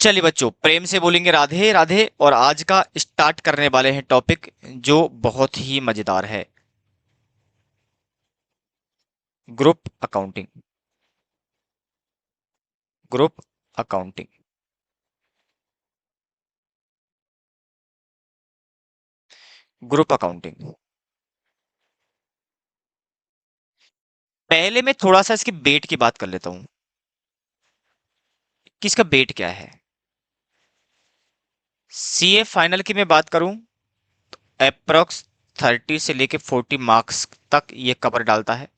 चलिए बच्चों, प्रेम से बोलेंगे राधे राधे। और आज का स्टार्ट करने वाले हैं टॉपिक जो बहुत ही मजेदार है। Group accounting. Group accounting. Group accounting. पहले मैं थोड़ा सा इसकी बेट की बात कर लेता हूं कि इसका बेट क्या है। सीए फाइनल की मैं बात करूं, अप्रोक्स 30 से लेके 40 मार्क्स तक ये कवर डालता है।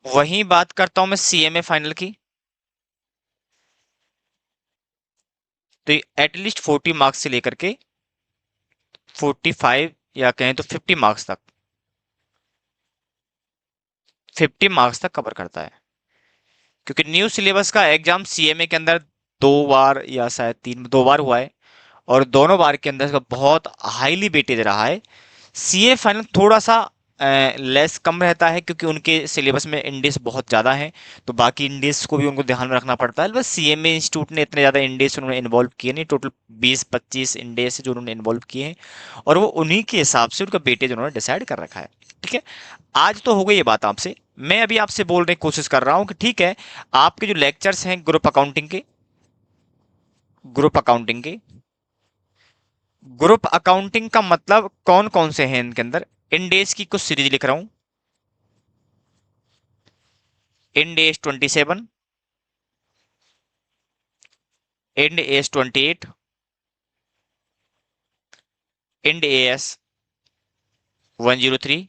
वहीं बात करता हूं मैं सीएमए फाइनल की, तो एटलीस्ट 40 मार्क्स से लेकर के 45 या कहें तो 50 मार्क्स तक, 50 मार्क्स तक कवर करता है। क्योंकि न्यू सिलेबस का एग्जाम सीएमए के अंदर 2 बार या शायद 2 बार हुआ है, और दोनों बार के अंदर इसका बहुत हाईली वेटेज रहा है। सीए फाइनल थोड़ा सा लेस कम रहता है क्योंकि उनके सिलेबस में इंडेस बहुत ज़्यादा हैं, तो बाकी इंडेस को भी उनको ध्यान में रखना पड़ता है। बस सीएमए इंस्टीट्यूट ने इतने ज़्यादा इंडेस उन्होंने इन्वॉल्व किए नहीं, टोटल 20-25 इंडेस जो उन्होंने इन्वॉल्व किए हैं, और वो उन्हीं के हिसाब से उनका वेटेज उन्होंने डिसाइड कर रखा है। ठीक है, आज तो हो गई ये बात आपसे। मैं अभी आपसे बोलने की कोशिश कर रहा हूँ कि ठीक है, आपके जो लेक्चर्स हैं ग्रुप अकाउंटिंग के, ग्रुप अकाउंटिंग का मतलब कौन कौन से हैं इनके अंदर। इंडेस की कुछ सीरीज लिख रहा हूं। इंडेस 27, इंडेस 28, इंडेस 103,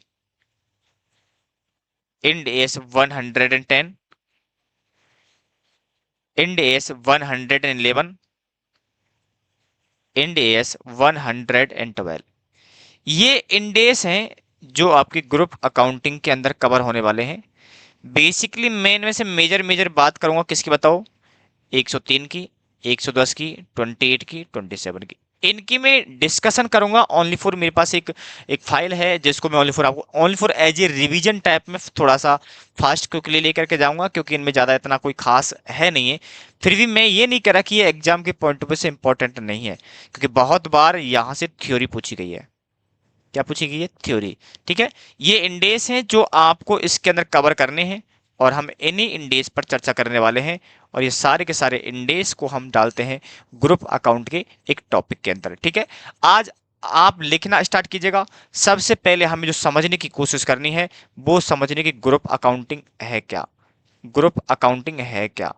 इंडेस 110, इंडेस 111, इंडेस 112। ये इंडेस हैं जो आपकी ग्रुप अकाउंटिंग के अंदर कवर होने वाले हैं। बेसिकली मैं इनमें से मेजर मेजर बात करूंगा, किसकी बताओ। 103 की, 110 की, 28 की, 27 की, इनकी मैं डिस्कशन करूंगा ओनली फॉर। मेरे पास एक एक फाइल है जिसको मैं ओनली फॉर आपको only for as a revision type में थोड़ा सा फास्ट क्विकली लेकर के जाऊंगा, क्योंकि इनमें ज़्यादा इतना कोई खास है नहीं है। फिर भी मैं ये नहीं कह रहा कि ये एग्जाम के पॉइंट ऑफ व्यू से इंपॉर्टेंट नहीं है, क्योंकि बहुत बार यहाँ से थ्योरी पूछी गई है। क्या पूछी गई है? थ्योरी। ठीक है, ये इंडेस हैं जो आपको इसके अंदर कवर करने हैं, और हम इन्हीं इंडेस पर चर्चा करने वाले हैं। और ये सारे के सारे इंडेस को हम डालते हैं ग्रुप अकाउंट के एक टॉपिक के अंदर। ठीक है, आज आप लिखना स्टार्ट कीजिएगा। सबसे पहले हमें जो समझने की कोशिश करनी है वो समझने की ग्रुप अकाउंटिंग है क्या। ग्रुप अकाउंटिंग है क्या।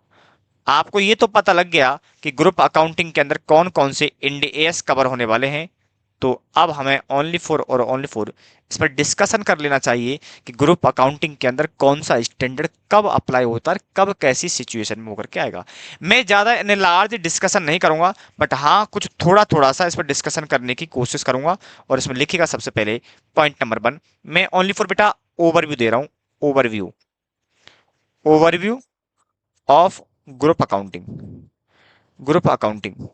आपको ये तो पता लग गया कि ग्रुप अकाउंटिंग के अंदर कौन कौन से इंडेस कवर होने वाले हैं। तो अब हमें ओनली फॉर और ओनली फॉर इस पर डिस्कशन कर लेना चाहिए कि ग्रुप अकाउंटिंग के अंदर कौन सा स्टैंडर्ड कब अप्लाई होता है, कब कैसी सिचुएशन में होकर के आएगा। मैं ज़्यादा इन लार्ज डिस्कशन नहीं करूंगा, बट हाँ कुछ थोड़ा थोड़ा सा इस पर डिस्कशन करने की कोशिश करूंगा। और इसमें लिखिएगा सबसे पहले पॉइंट नंबर 1। मैं ओनली फॉर बेटा ओवरव्यू दे रहा हूँ। Overview. Overview of group accounting. Group accounting.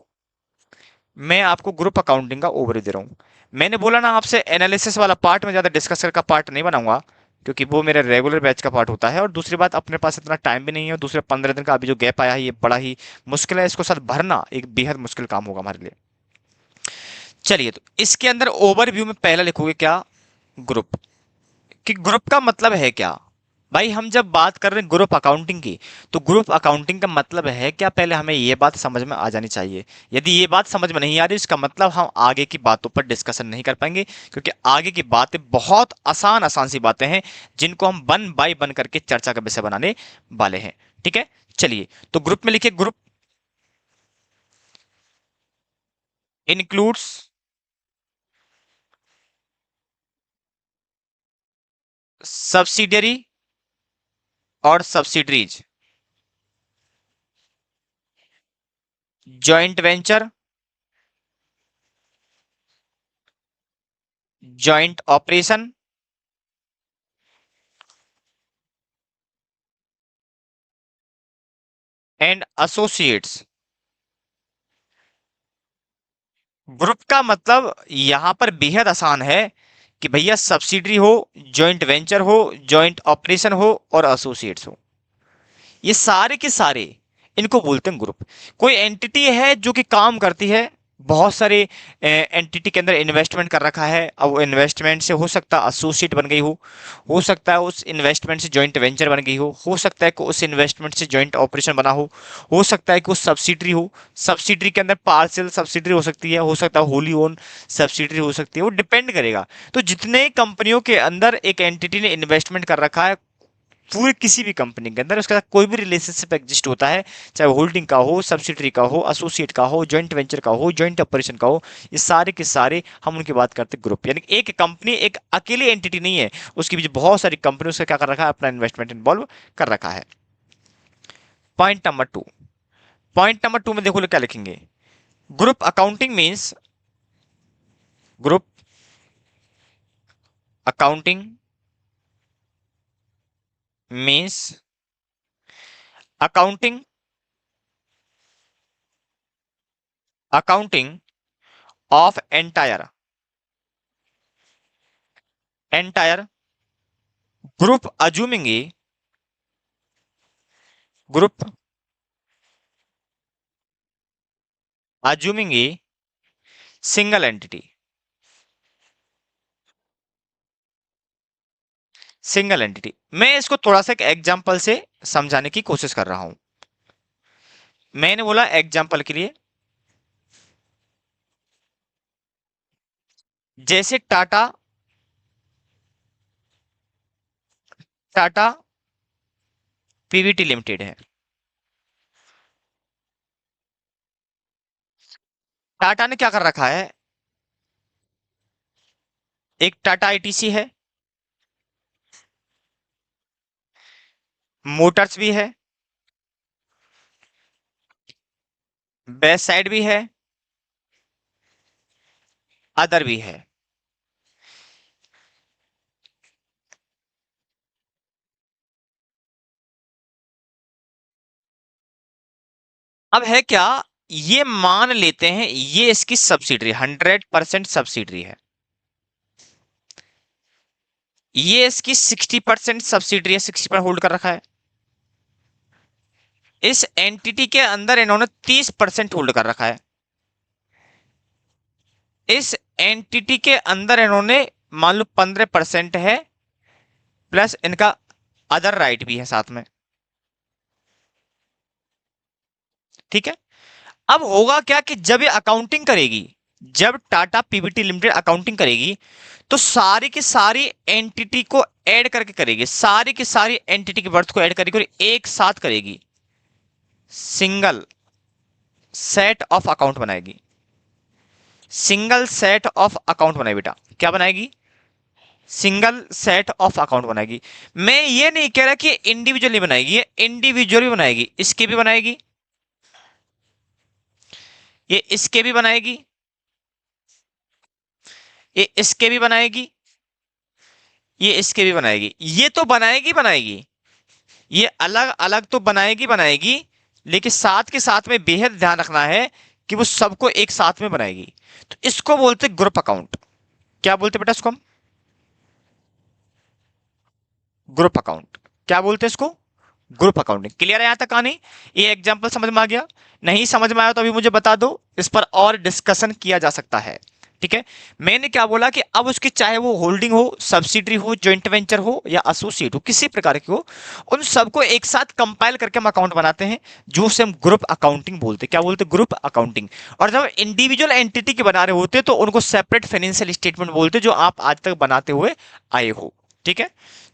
मैं आपको ग्रुप अकाउंटिंग का ओवरव्यू दे रहा हूँ। मैंने बोला ना आपसे, एनालिसिस वाला पार्ट में ज्यादा डिस्कशन का पार्ट नहीं बनाऊंगा, क्योंकि वो मेरे रेगुलर बैच का पार्ट होता है। और दूसरी बात, अपने पास इतना टाइम भी नहीं है, और दूसरे 15 दिन का अभी जो गैप आया है ये बड़ा ही मुश्किल है, इसको साथ भरना एक बेहद मुश्किल काम होगा हमारे लिए। चलिए, तो इसके अंदर ओवरव्यू में पहला लिखोगे क्या? ग्रुप। कि ग्रुप का मतलब है क्या। भाई हम जब बात कर रहे हैं ग्रुप अकाउंटिंग की, तो ग्रुप अकाउंटिंग का मतलब है क्या, पहले हमें ये बात समझ में आ जानी चाहिए। यदि ये बात समझ में नहीं आ रही, इसका मतलब हम आगे की बातों पर डिस्कशन नहीं कर पाएंगे, क्योंकि आगे की बातें बहुत आसान आसान सी बातें हैं जिनको हम वन बाय वन करके चर्चा का विषय बनाने वाले हैं। ठीक है, चलिए, तो ग्रुप में लिखिए, ग्रुप इंक्लूड्स सब्सिडियरी और subsidiaries, joint venture, joint operation, and associates. Group का मतलब यहां पर बेहद आसान है कि भैया सब्सिडरी हो, जॉइंट वेंचर हो, जॉइंट ऑपरेशन हो और एसोसिएट्स हो। ये सारे के सारे इनको बोलते हैं ग्रुप। कोई एंटिटी है जो कि काम करती है, बहुत सारे एंटिटी के अंदर इन्वेस्टमेंट कर रखा है, अब वो इन्वेस्टमेंट से हो सकता है एसोसिएट बन गई हो सकता है उस इन्वेस्टमेंट से जॉइंट वेंचर बन गई हो सकता है कि उस इन्वेस्टमेंट से जॉइंट ऑपरेशन बना हो सकता है कि वो सब्सिडरी हो, सब्सिडरी के अंदर पार्शियल सब्सिडरी हो सकती है, हो सकता है होली ओन सब्सिडरी हो सकती है, वो डिपेंड करेगा। तो जितने कंपनियों के अंदर एक एंटिटी ने इन्वेस्टमेंट कर रखा है, पूरे किसी भी कंपनी के अंदर उसके साथ कोई भी रिलेशनशिप एग्जिस्ट होता है, चाहे वो होल्डिंग का हो, सब्सिडरी का हो, एसोसिएट का हो, जॉइंट वेंचर का हो, जॉइंट ऑपरेशन का हो, ये सारे के सारे हम उनकी बात करते हैं ग्रुप। यानी एक कंपनी एक अकेली एंटिटी नहीं है, उसके बीच बहुत सारी कंपनी उसका क्या कर रखा है, अपना इन्वेस्टमेंट इन्वॉल्व कर रखा है। Point number two, point number two में देखो क्या लिखेंगे, group accounting means, group accounting means accounting, accounting of entire, entire group assuming A, group assuming a single entity, single entity. मैं इसको थोड़ा सा एक एग्जांपल से समझाने की कोशिश कर रहा हूं। मैंने बोला एग्जांपल के लिए, जैसे टाटा, टाटा पीवीटी लिमिटेड है, टाटा ने क्या कर रखा है, एक टाटा आईटीसी है, मोटर्स भी है, बेस्ट साइड भी है, अदर भी है। अब है क्या, ये मान लेते हैं ये इसकी सब्सिडरी 100% सब्सिडरी है, ये इसकी 60% सब्सिडरी है, 60% होल्ड कर रखा है। इस एंटिटी के अंदर इन्होंने 30% होल्ड कर रखा है, इस एंटिटी के अंदर इन्होंने मान लो 15% है, प्लस इनका अदर राइट भी है साथ में। ठीक है, अब होगा क्या कि जब ये अकाउंटिंग करेगी, जब टाटा पीवीटी लिमिटेड अकाउंटिंग करेगी, तो सारी की सारी एंटिटी को ऐड करके करेगी, सारी की सारी एंटिटी के वर्थ को ऐड करेगी और एक साथ करेगी, सिंगल सेट ऑफ अकाउंट बनाएगी, सिंगल सेट ऑफ अकाउंट बनाएगी बेटा, क्या बनाएगी, सिंगल सेट ऑफ अकाउंट बनाएगी। मैं ये नहीं कह रहा कि इंडिविजुअली बनाएगी, ये इंडिविजुअली बनाएगी, इसके भी बनाएगी, ये इसके भी बनाएगी, ये इसके भी बनाएगी, ये इसके भी बनाएगी, ये तो बनाएगी बनाएगी, ये अलग अलग तो बनाएगी बनाएगी, लेकिन साथ के साथ में बेहद ध्यान रखना है कि वो सबको एक साथ में बनाएगी। तो इसको बोलते ग्रुप अकाउंट। क्या बोलते बेटा इसको हम, ग्रुप अकाउंट। क्या बोलते हैं इसको, ग्रुप अकाउंटिंग। क्लियर है यहां तक कहानी, ये एग्जांपल समझ में आ गया, नहीं समझ में आया तो अभी मुझे बता दो, इस पर और डिस्कशन किया जा सकता है। ठीक है, मैंने क्या बोला कि अब उसकी चाहे वो होल्डिंग हो, सब्सिडरी हो, जॉइंट वेंचर हो या एसोसिएट हो, किसी प्रकार की हो, उन सबको एक साथ कंपाइल करके हम अकाउंट बनाते हैं, जो उसे हम ग्रुप अकाउंटिंग बोलते हैं। क्या बोलते हैं, ग्रुप अकाउंटिंग। और जब इंडिविजुअल एंटिटी के बना रहे होते हैं तो उनको सेपरेट फाइनेंशियल स्टेटमेंट बोलते हैं, जो आप आज तक बनाते हुए आए हो। ठीक है,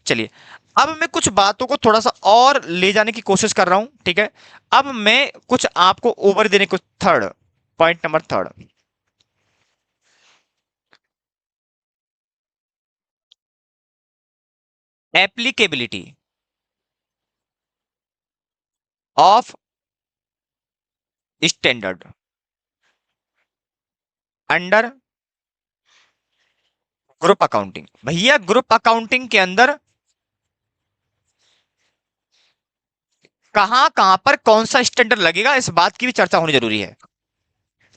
चलिए, अब मैं कुछ बातों को थोड़ा सा और ले जाने की कोशिश कर रहा हूं। ठीक है, अब मैं कुछ आपको ओवर देने को, third point number third, applicability of standard under group accounting. भैया ग्रुप अकाउंटिंग के अंदर कहां कहां पर कौन सा स्टैंडर्ड लगेगा, इस बात की भी चर्चा होनी जरूरी है।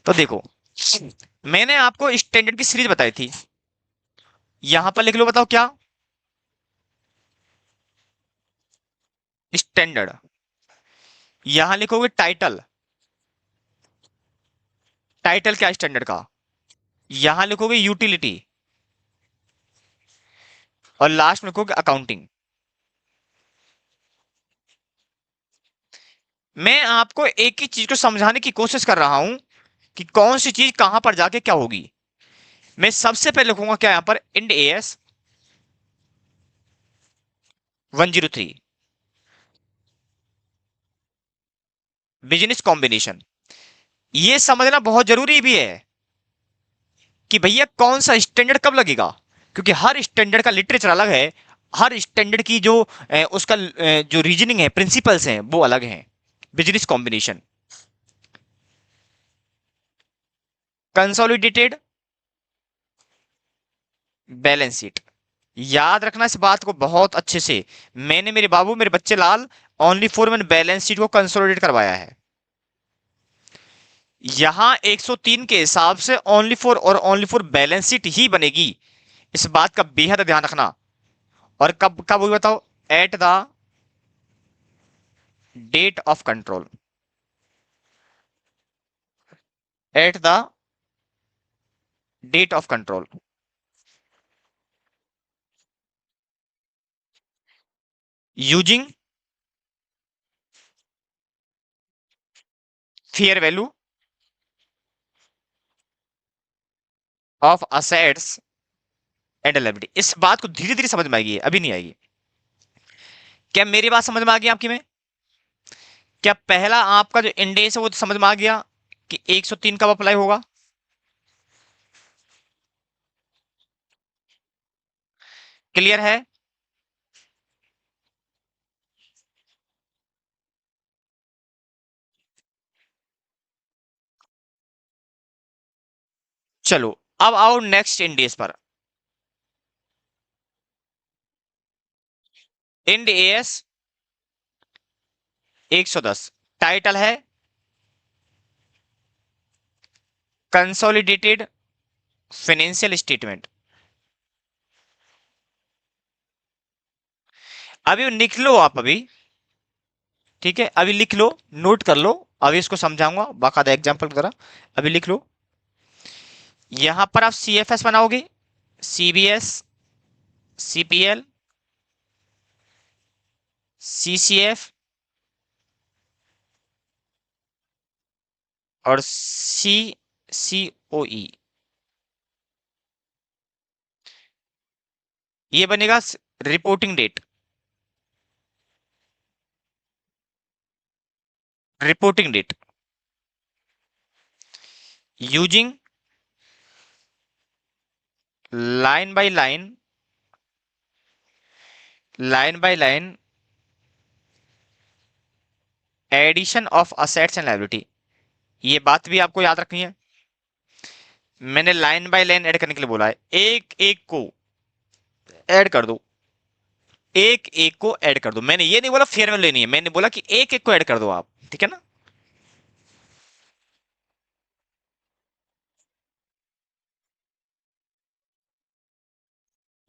तो देखो, मैंने आपको स्टैंडर्ड की सीरीज बताई थी, यहां पर लिख लो, बताओ क्या, स्टैंडर्ड। यहां लिखोगे टाइटल, टाइटल क्या स्टैंडर्ड का। यहां लिखोगे यूटिलिटी, और लास्ट में लिखोगे अकाउंटिंग। मैं आपको एक ही चीज को समझाने की कोशिश कर रहा हूं कि कौन सी चीज कहां पर जाके क्या होगी। मैं सबसे पहले लिखूंगा क्या यहां पर, इंड एएस 103, बिजनेस कॉम्बिनेशन। ये समझना बहुत जरूरी भी है कि भैया कौन सा स्टैंडर्ड कब लगेगा, क्योंकि हर स्टैंडर्ड का लिटरेचर अलग है। हर स्टैंडर्ड की जो उसका जो रीजनिंग है, प्रिंसिपल्स हैं, वो अलग हैं। Business combination, consolidated balance sheet. याद रखना इस बात को बहुत अच्छे से। मैंने मेरे बाबू, मेरे बच्चे लाल, ओनली फॉर मैंने बैलेंस शीट को कंसोलिडेट करवाया है। यहां 103 के हिसाब से ओनली फॉर और ओनली फॉर बैलेंस शीट ही बनेगी। इस बात का बेहद ध्यान रखना। और कब कब हुई बताओ, at the date of control, at the date of control, using fair value of assets and liability. इस बात को धीरे धीरे समझ में आएगी, अभी नहीं आएगी। क्या मेरी बात समझ में आ गई आपकी में? क्या पहला आपका जो इंडेक्स है वो तो समझ में आ गया कि 103 कब अप्लाई होगा? क्लियर है? चलो, अब आओ नेक्स्ट इंडेक्स पर। इंड एएस 110, टाइटल है कंसोलिडेटेड फाइनेंशियल स्टेटमेंट। अभी लिख लो आप अभी, ठीक है, अभी लिख लो, नोट कर लो। अभी इसको समझाऊंगा बाकायदा एग्जांपल की तरह। अभी लिख लो। यहां पर आप सीएफएस बनाओगे, सीबीएस, सीपीएल, सीसीएफ और सीसीओई। ये बनेगा reporting date, reporting date using line by line, line by line addition of assets and liability. ये बात भी आपको याद रखनी है। मैंने लाइन बाय लाइन ऐड करने के लिए बोला है, एक एक को ऐड कर दो, एक एक को ऐड कर दो। मैंने ये नहीं बोला फेयर वैल्यू लेनी है, मैंने बोला कि एक एक को ऐड कर दो आप, ठीक है ना?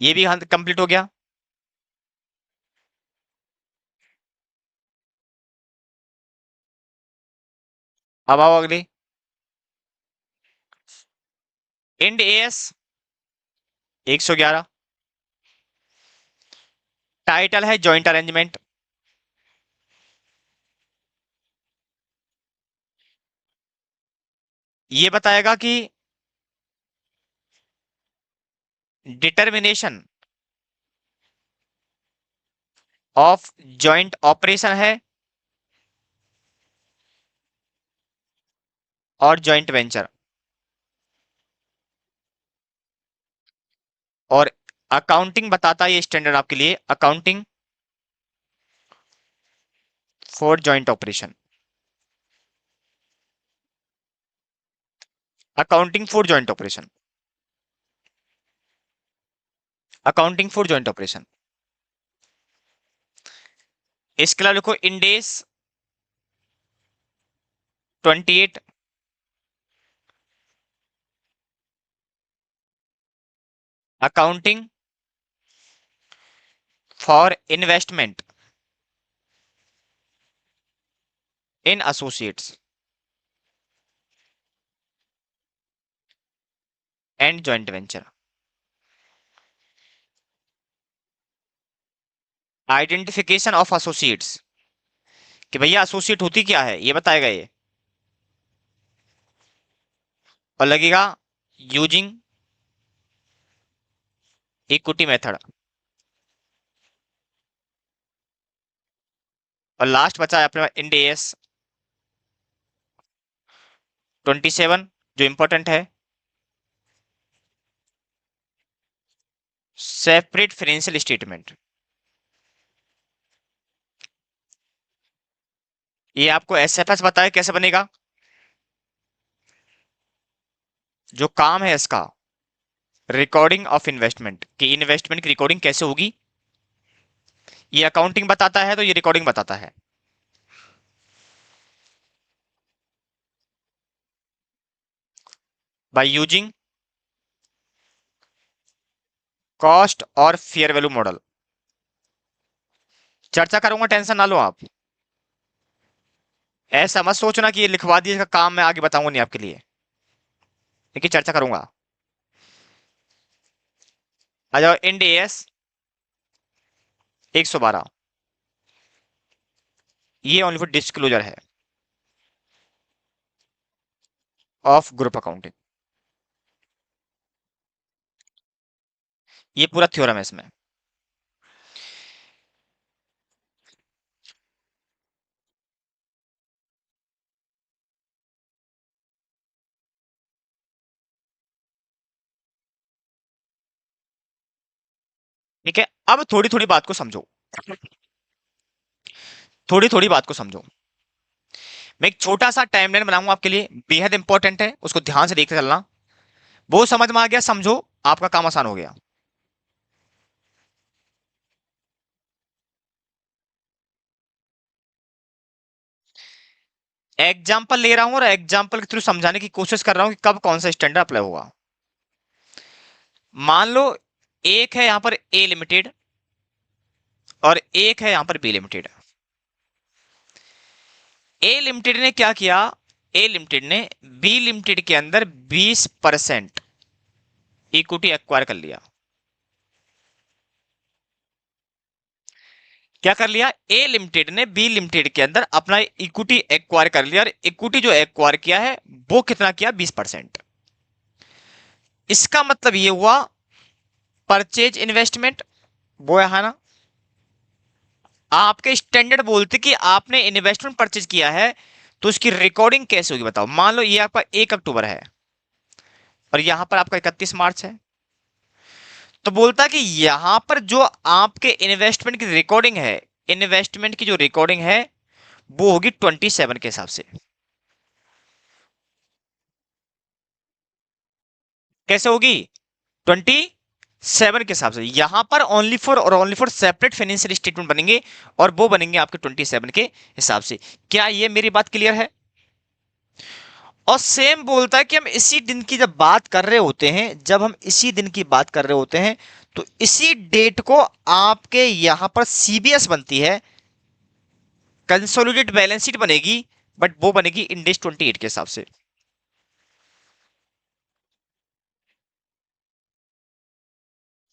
ये भी कंप्लीट हो गया। अब आओ अगले, इंड एएस 111, टाइटल है जॉइंट अरेंजमेंट। ये बताएगा कि डिटर्मिनेशन ऑफ जॉइंट ऑपरेशन है और जॉइंट वेंचर। और अकाउंटिंग बताता है ये स्टैंडर्ड आपके लिए, accounting for joint operation, accounting for joint operation, accounting for joint operation. इसके अलावा लिखो इंडेस 28, accounting for investment. In associates and joint venture. Identification of associates, कि भैया एसोसिएट होती क्या है ये बताएगा ये। और लगेगा यूजिंग इक्विटी मेथड। और लास्ट बचा है अपने इंड एस 27 जो इंपॉर्टेंट है, सेपरेट फाइनेंशियल स्टेटमेंट। ये आपको एसएफएस बताया कैसे बनेगा। जो काम है इसका, रिकॉर्डिंग ऑफ इन्वेस्टमेंट, कि इन्वेस्टमेंट की रिकॉर्डिंग कैसे होगी। ये अकाउंटिंग बताता है तो ये रिकॉर्डिंग बताता है। बाय यूजिंग कॉस्ट और फेयर वैल्यू मॉडल। चर्चा करूंगा, टेंशन ना लो आप। ऐसा मत सोचना कि ये लिखवा दिए, इसका काम मैं आगे बताऊंगा नहीं आपके लिए, लेकिन चर्चा करूंगा। आ जाओ, इंड एस 112, ये ओनली फॉर डिस्क्लोजर है ऑफ ग्रुप अकाउंटिंग। ये पूरा थ्योरम है इसमें। ठीक है, अब थोड़ी थोड़ी बात को समझो, थोड़ी थोड़ी बात को समझो। मैं एक छोटा सा टाइमलाइन बनाऊंगा आपके लिए, बेहद इंपॉर्टेंट है, उसको ध्यान से देखकर चलना। वो समझ में आ गया, समझो, आपका काम आसान हो गया। एग्जाम्पल ले रहा हूं और एग्जाम्पल के थ्रू समझाने की कोशिश कर रहा हूं कि कब कौन सा स्टैंडर्ड अप्लाई होगा। मान लो एक है यहां पर ए लिमिटेड और एक है यहां पर बी लिमिटेड। ए लिमिटेड ने क्या किया, ए लिमिटेड ने बी लिमिटेड के अंदर 20% इक्विटी एक्वायर कर लिया। क्या कर लिया, ए लिमिटेड ने बी लिमिटेड के अंदर अपना इक्विटी एक्वायर कर लिया, और इक्विटी जो एक्वायर किया है वो कितना किया, 20%। इसका मतलब ये हुआ परचेज इन्वेस्टमेंट, वो है ना। आपके स्टैंडर्ड बोलते कि आपने इन्वेस्टमेंट परचेज किया है, तो उसकी रिकॉर्डिंग कैसे होगी बताओ। मान लो ये आपका 1 अक्टूबर है और यहां पर आपका 31 मार्च है, तो बोलता कि यहां पर जो आपके इन्वेस्टमेंट की रिकॉर्डिंग है, इन्वेस्टमेंट की जो रिकॉर्डिंग है वो होगी 27 के हिसाब से। कैसे होगी, 27 के हिसाब से। यहां पर ओनली फॉर और only for separate financial statement बनेंगे, और वो बनेंगे आपके 27 के हिसाब से। क्या ये मेरी बात क्लियर है। और सेम बोलता है कि हम इसी दिन की जब बात कर रहे होते हैं, जब हम इसी दिन की बात कर रहे होते हैं, तो इसी डेट को आपके यहां पर सीबीएस बनती है, कंसोलिडेट बैलेंस शीट बनेगी, बट वो बनेगी इंडेक्स 28 के हिसाब से।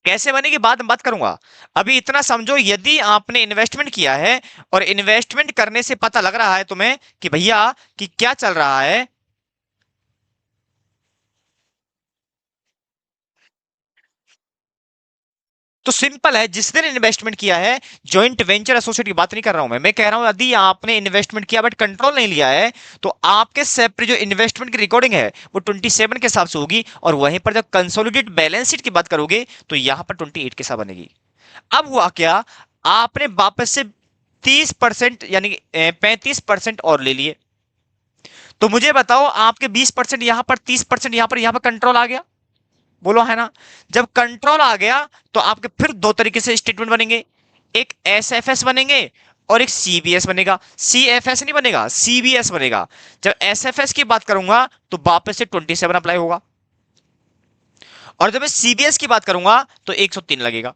कैसे बनेगी बाद में बात करूंगा, अभी इतना समझो। यदि आपने इन्वेस्टमेंट किया है और इन्वेस्टमेंट करने से पता लग रहा है तुम्हें कि भैया कि क्या चल रहा है, तो सिंपल है, जिस दिन इन्वेस्टमेंट किया है, जॉइंट वेंचर एसोसिएट की बात नहीं कर रहा हूं मैं कह रहा हूं यदि आपने इन्वेस्टमेंट किया बट कंट्रोल नहीं लिया है, तो आपके सेपरेट जो इन्वेस्टमेंट की रिकॉर्डिंग है वो 27 के हिसाब से होगी, और वहीं पर जब कंसोलिडेट बैलेंस शीट की बात करोगे तो यहां पर 28 के हिसाब बनेगी। अब हुआ क्या, आपने वापस से 30% यानी 35% और ले लिए, तो मुझे बताओ आपके 20% यहां पर, 30% यहां पर कंट्रोल आ गया, बोलो है ना। जब कंट्रोल आ गया तो आपके फिर दो तरीके से स्टेटमेंट बनेंगे, एक एसएफएस बनेंगे और एक सीबीएस बनेगा। सीएफएस नहीं बनेगा, सीबीएस बनेगा। जब एसएफएस की बात करूंगा तो वापस से 27 अप्लाई होगा, और जब मैं सीबीएस की बात करूंगा तो 103 लगेगा।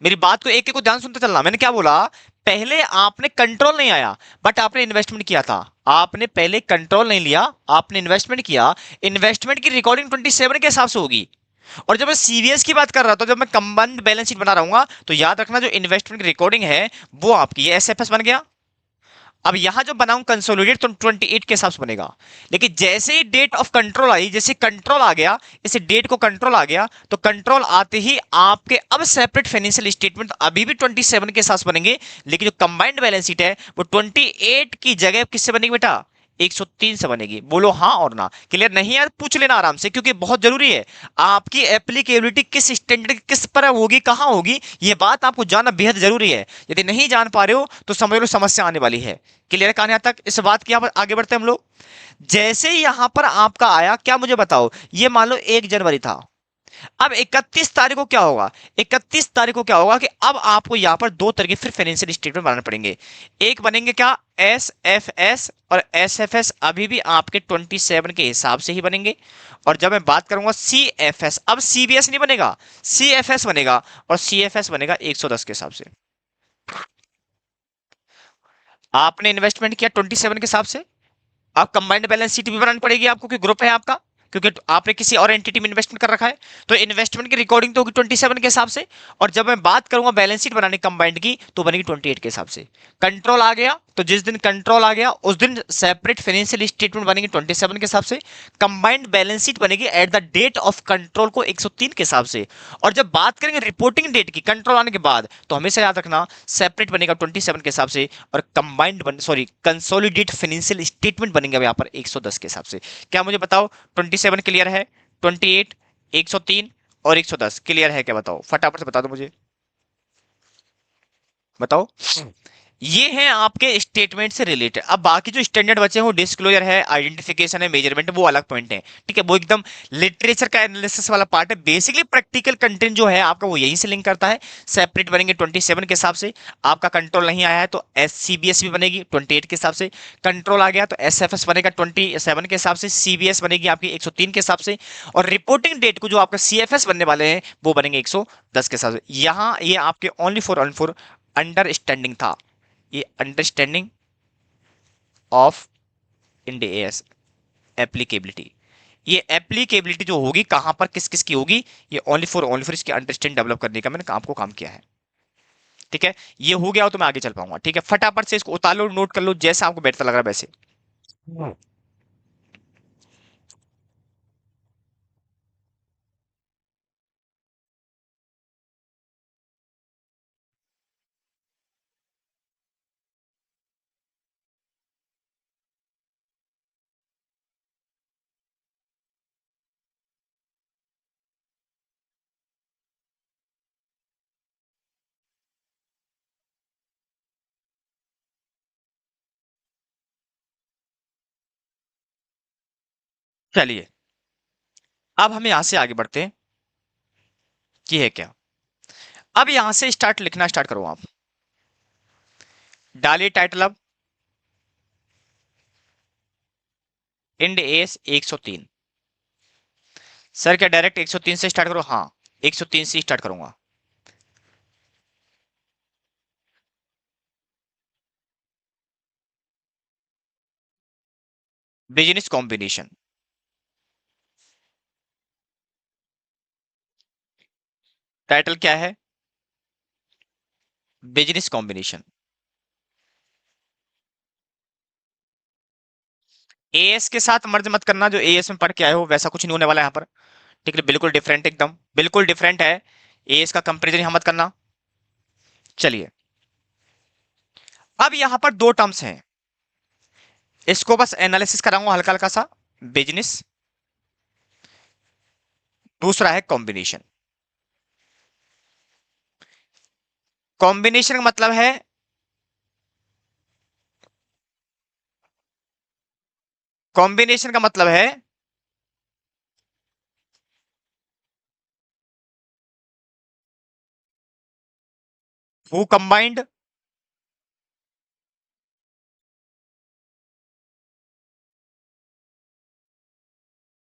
मेरी बात को एक एक को ध्यान सुनते चलना, मैंने क्या बोला, पहले आपने कंट्रोल नहीं आया बट आपने इन्वेस्टमेंट किया था, आपने पहले कंट्रोल नहीं लिया, आपने इन्वेस्टमेंट किया, इन्वेस्टमेंट की रिकॉर्डिंग 27 के हिसाब से होगी। और जब मैं सीवीएस की बात कर रहा था, जब मैं कंबाइंड बैलेंस शीट बना रहा हूँ, तो याद रखना जो इन्वेस्टमेंट की रिकॉर्डिंग है वो आपकी एसएफएस बन गया। अब यहां जो बनाऊं कंसोलिडेट तो 28 के हिसाब से बनेगा। लेकिन जैसे ही डेट ऑफ कंट्रोल आई, जैसे कंट्रोल आ गया, इसे डेट को कंट्रोल आ गया, तो कंट्रोल आते ही आपके अब सेपरेट फाइनेंशियल स्टेटमेंट अभी भी 27 के साथ बनेंगे, लेकिन जो कंबाइंड बैलेंस शीट है वो 28 की जगह किससे बनेगी बेटा? 103 से बनेगी। बोलो हाँ और ना। क्लियर? नहीं यार पूछ लेना आराम से, क्योंकि बहुत जरूरी है। आपकी एप्लीकेबिलिटी किस स्टैंडर्ड किस पर होगी, कहां होगी, ये बात आपको जानना बेहद जरूरी है। यदि नहीं जान पा रहे हो तो समझ लो समस्या आने वाली है। क्लियर कहानी यहाँ तक? इस बात की यहाँ पर आगे बढ़ते हैं हम लोग। जैसे ही यहां पर आपका आया, क्या मुझे बताओ, ये मान लो 1 जनवरी था। अब 31 तारीख को क्या होगा? 31 तारीख को क्या होगा कि अब आपको यहां पर दो तरह के फिर फाइनेंशियल स्टेटमेंट बनाने पड़ेंगे। एक बनेंगे क्या? एस एफ एस, और एस एफ एस अभी भी आपके 27 के हिसाब से ही बनेंगे। और जब मैं बात करूंगा सी एफ एस, अब सीबीएस नहीं बनेगा, सी एफ एस बनेगा, और सी एफ एस बनेगा 110 के हिसाब से। आपने इन्वेस्टमेंट किया 27 के हिसाब से, आप कंबाइंड बैलेंस शीट भी बनानी पड़ेगी आपको, कि ग्रुप है आपका, क्योंकि आपने किसी और एंटिटी में इन्वेस्टमेंट कर रखा है। तो इन्वेस्टमेंट की रिकॉर्डिंग तो होगी 27 के हिसाब से। और जब मैं बात करूंगा बैलेंस शीट बनाने कंबाइंड की, तो बनेगी 28 के हिसाब से। कंट्रोल आ गया, तो जिस दिन कंट्रोल आ गया उस दिन सेपरेट फाइनेंशियल स्टेटमेंट बनेगी 27 के हिसाब से। कंबाइंड बैलेंस शीट बनेगी at the date of control को 103 के हिसाब से। और जब बात करेंगे रिपोर्टिंग डेट की कंट्रोल आने के बाद, तो हमेशा याद रखना सेपरेट बनेगा 27 के हिसाब से, और combined sorry consolidate financial statement बनेंगे यहाँ पर 110 के हिसाब से। क्या मुझे बताओ, 27 क्लियर है, 28, 103 और 110 क्लियर है क्या? बताओ फटाफट से बता दो मुझे, बताओ। ये हैं आपके स्टेटमेंट से रिलेटेड। अब बाकी जो स्टैंडर्ड बचे हैं वो डिस्क्लोजर है, आइडेंटिफिकेशन है, मेजरमेंट, वो अलग पॉइंट है। ठीक है, वो एकदम लिटरेचर का एनालिसिस वाला पार्ट है। बेसिकली प्रैक्टिकल कंटेंट जो है आपका वो यहीं से लिंक करता है। सेपरेट बनेंगे 27 के हिसाब से। आपका कंट्रोल नहीं आया है तो एससीबीएस भी बनेगी 28 के हिसाब से। कंट्रोल आ गया तो एसएफएस बनेगा 27 के हिसाब से। सीबीएस बनेगी आपकी 103 के हिसाब से। और रिपोर्टिंग डेट को जो आपका सीएफएस बनने वाले हैं वो बनेंगे 110 के हिसाब से। यहाँ ये आपके ओनली फॉर अंडरस्टैंडिंग था, ये अंडरस्टैंडिंग ऑफ इंडेस एप्लीकेबिलिटी। ये एप्लीकेबिलिटी जो होगी कहां पर किस किस की होगी, ये ओनली फॉर इसकी अंडरस्टैंड डेवलप करने का मैंने आपको काम किया है। ठीक है, ये हो गया हो तो मैं आगे चल पाऊंगा। ठीक है, फटाफट से इसको उतार लो, नोट कर लो, जैसा आपको बेहतर लग रहा है वैसे। चलिए, अब हम यहां से आगे बढ़ते हैं कि है क्या। अब यहां से स्टार्ट लिखना स्टार्ट करो आप। डालिए टाइटल अब इंड एस 103। सर क्या डायरेक्ट 103 से स्टार्ट करो? हाँ, 103 से स्टार्ट करूंगा। Business combination. टाइटल क्या है? Business combination. एएस के साथ मर्ज मत करना, जो एएस में पढ़ के आए हो वैसा कुछ नहीं होने वाला है यहाँ पर। ठीक है, बिल्कुल डिफरेंट, एकदम बिल्कुल डिफरेंट है। एएस का कंपेरिजन यहाँ मत करना। चलिए, अब यहाँ पर दो टर्म्स हैं, इसको बस एनालिसिस कराऊंगा हल्का हल्का सा। बिजनेस, दूसरा है कॉम्बिनेशन। कॉम्बिनेशन का मतलब है, कॉम्बिनेशन का मतलब है who combined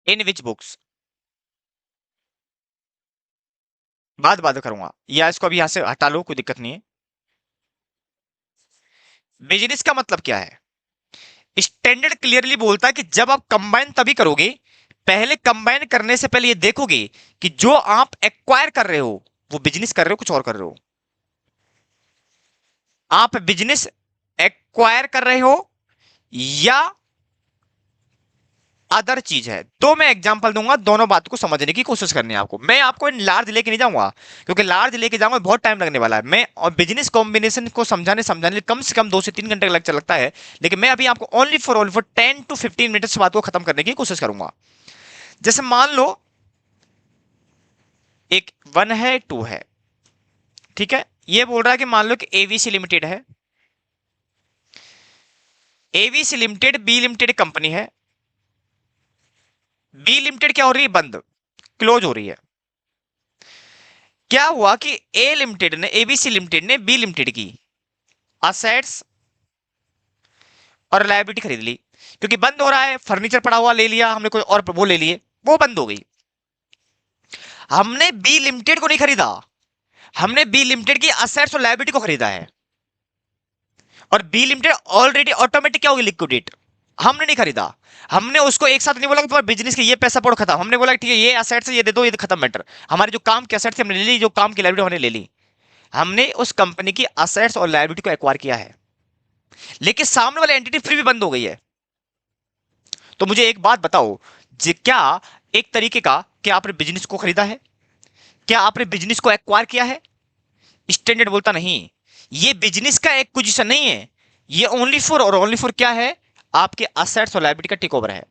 in which books. बात बात करूंगा, या इसको अभी यहां से हटा लो, कोई दिक्कत नहीं है। बिजनेस का मतलब क्या है? स्टैंडर्ड क्लियरली बोलता है कि जब आप कंबाइन तभी करोगे, पहले कंबाइन करने से पहले ये देखोगे कि जो आप एक्वायर कर रहे हो वो बिजनेस कर रहे हो कुछ और कर रहे हो। आप बिजनेस एक्वायर कर रहे हो या अदर चीज है। तो मैं एग्जांपल दूंगा, दोनों बात को समझने की कोशिश करनी है आपको। मैं आपको इन लार्ज लेके नहीं जाऊंगा, क्योंकि लार्ज लेके जाऊंगा बहुत टाइम लगने वाला है। मैं और बिजनेस कॉम्बिनेशन को समझाने समझाने कम से कम 2 से 3 घंटे लगता है, लेकिन मैं अभी आपको ओनली फॉर 10 to 15 मिनट्स बात को खत्म करने की कोशिश करूंगा। जैसे मान लो एक 1 है 2 है, ठीक है। ये बोल रहा है कि मान लो कि एवीसी लिमिटेड है, AVC limited B limited company है, बी लिमिटेड क्या हो रही है, बंद, क्लोज हो रही है। क्या हुआ कि ए लिमिटेड ने, एबीसी लिमिटेड ने बी लिमिटेड की असेट्स और लायबिलिटी खरीद ली, क्योंकि बंद हो रहा है, फर्नीचर पड़ा हुआ ले लिया हमने, कोई और वो ले लिए, वो बंद हो गई। हमने बी लिमिटेड को नहीं खरीदा, हमने बी लिमिटेड की असेट्स और लायबिलिटी को खरीदा है। और बी लिमिटेड ऑलरेडी ऑटोमेटिक क्या होगी, लिक्विडेट। हमने नहीं खरीदा, हमने उसको एक साथ नहीं बोला कि तुम्हारे बिजनेस के ये पैसा पड़ो खत्म। हमने बोला ठीक है ये एसेट्स ये दे दो, ये खत्म मैटर। हमारे जो काम के एसेट्स हमने ले ली, जो काम की लायबिलिटी हमने ले ली। हमने उस कंपनी की असेट्स और लायबिलिटी को एक्वायर किया है, लेकिन सामने वाली एंटिटी फिर भी बंद हो गई है। तो मुझे एक बात बताओ, क्या एक तरीके का, क्या आपने बिजनेस को खरीदा है, क्या आपने बिजनेस को एक्वायर किया है? स्टैंडर्ड बोलता नहीं, ये बिजनेस का एक्विजिशन नहीं है, ये ओनली फॉर और ओनली फॉर क्या है, आपके असेट्स और लायबिलिटी का टेक ओवर है।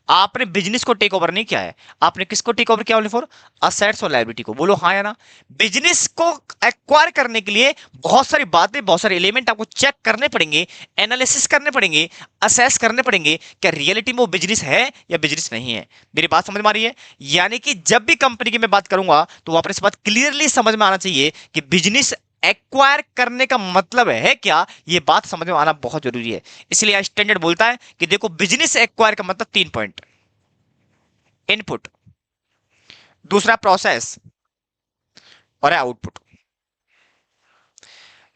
आपने बिजनेस को टेक ओवर नहीं किया है, आपने किसको टेक ओवर किया, ओनली फॉर असेट्स और लायबिलिटी को। बोलो हाँ या ना। बिजनेस को एक्वायर करने के लिए बहुत सारी बातें, बहुत सारे एलिमेंट आपको चेक करने पड़ेंगे, एनालिसिस करने पड़ेंगे, असेस करने पड़ेंगे, क्या रियलिटी में वो बिजनेस है या बिजनेस नहीं है। मेरी बात समझ में आ रही है? यानी कि जब भी कंपनी की मैं बात करूंगा तो वहां पर इस बात क्लियरली समझ में आना चाहिए कि बिजनेस एक्वायर करने का मतलब है क्या, यह बात समझ में आना बहुत जरूरी है। इसलिए स्टैंडर्ड बोलता है कि देखो बिजनेस एक्वायर का मतलब 3 पॉइंट: इनपुट, दूसरा प्रोसेस, और आउटपुट।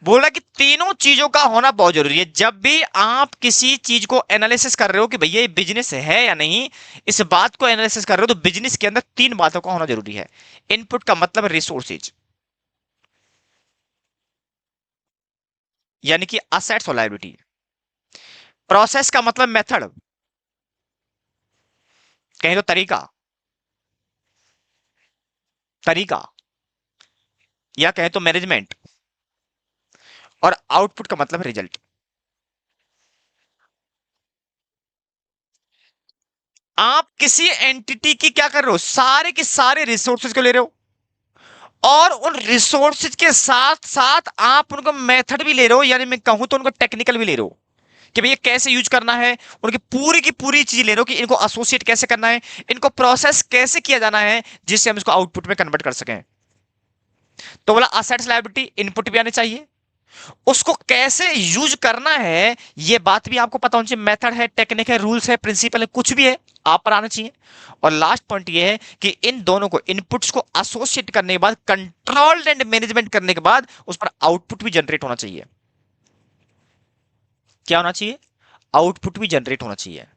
बोला कि तीनों चीजों का होना बहुत जरूरी है। जब भी आप किसी चीज को एनालिसिस कर रहे हो कि भैया ये बिजनेस है या नहीं, इस बात को एनालिसिस कर रहे हो, तो बिजनेस के अंदर 3 बातों का होना जरूरी है। इनपुट का मतलब रिसोर्सेज, यानी कि असेट्स और लायबिलिटी। प्रोसेस का मतलब मेथड, कहीं तो तरीका, तरीका, या कहें तो मैनेजमेंट। और आउटपुट का मतलब रिजल्ट। आप किसी एंटिटी की क्या कर रहे हो, सारे के सारे रिसोर्सेज को ले रहे हो, और उन रिसोर्सेज के साथ साथ आप उनको मेथड भी ले रहे हो, यानी मैं कहूं तो उनको टेक्निकल भी ले रहे हो कि भैया कैसे यूज करना है। उनकी पूरी की पूरी चीज ले रहे हो कि इनको एसोसिएट कैसे करना है, इनको प्रोसेस कैसे किया जाना है, जिससे हम इसको आउटपुट में कन्वर्ट कर सकें। तो बोला असेट्स लायबिलिटी इनपुट भी आने चाहिए, उसको कैसे यूज करना है ये बात भी आपको पता होना चाहिए। मेथड है, टेक्निक है, रूल्स है, प्रिंसिपल है, कुछ भी है आप पर आना चाहिए। और लास्ट पॉइंट ये है कि इन दोनों को, इनपुट्स को एसोसिएट करने के बाद, कंट्रोल एंड मैनेजमेंट करने के बाद, उस पर आउटपुट भी जनरेट होना चाहिए। क्या होना चाहिए? आउटपुट भी जनरेट होना चाहिए।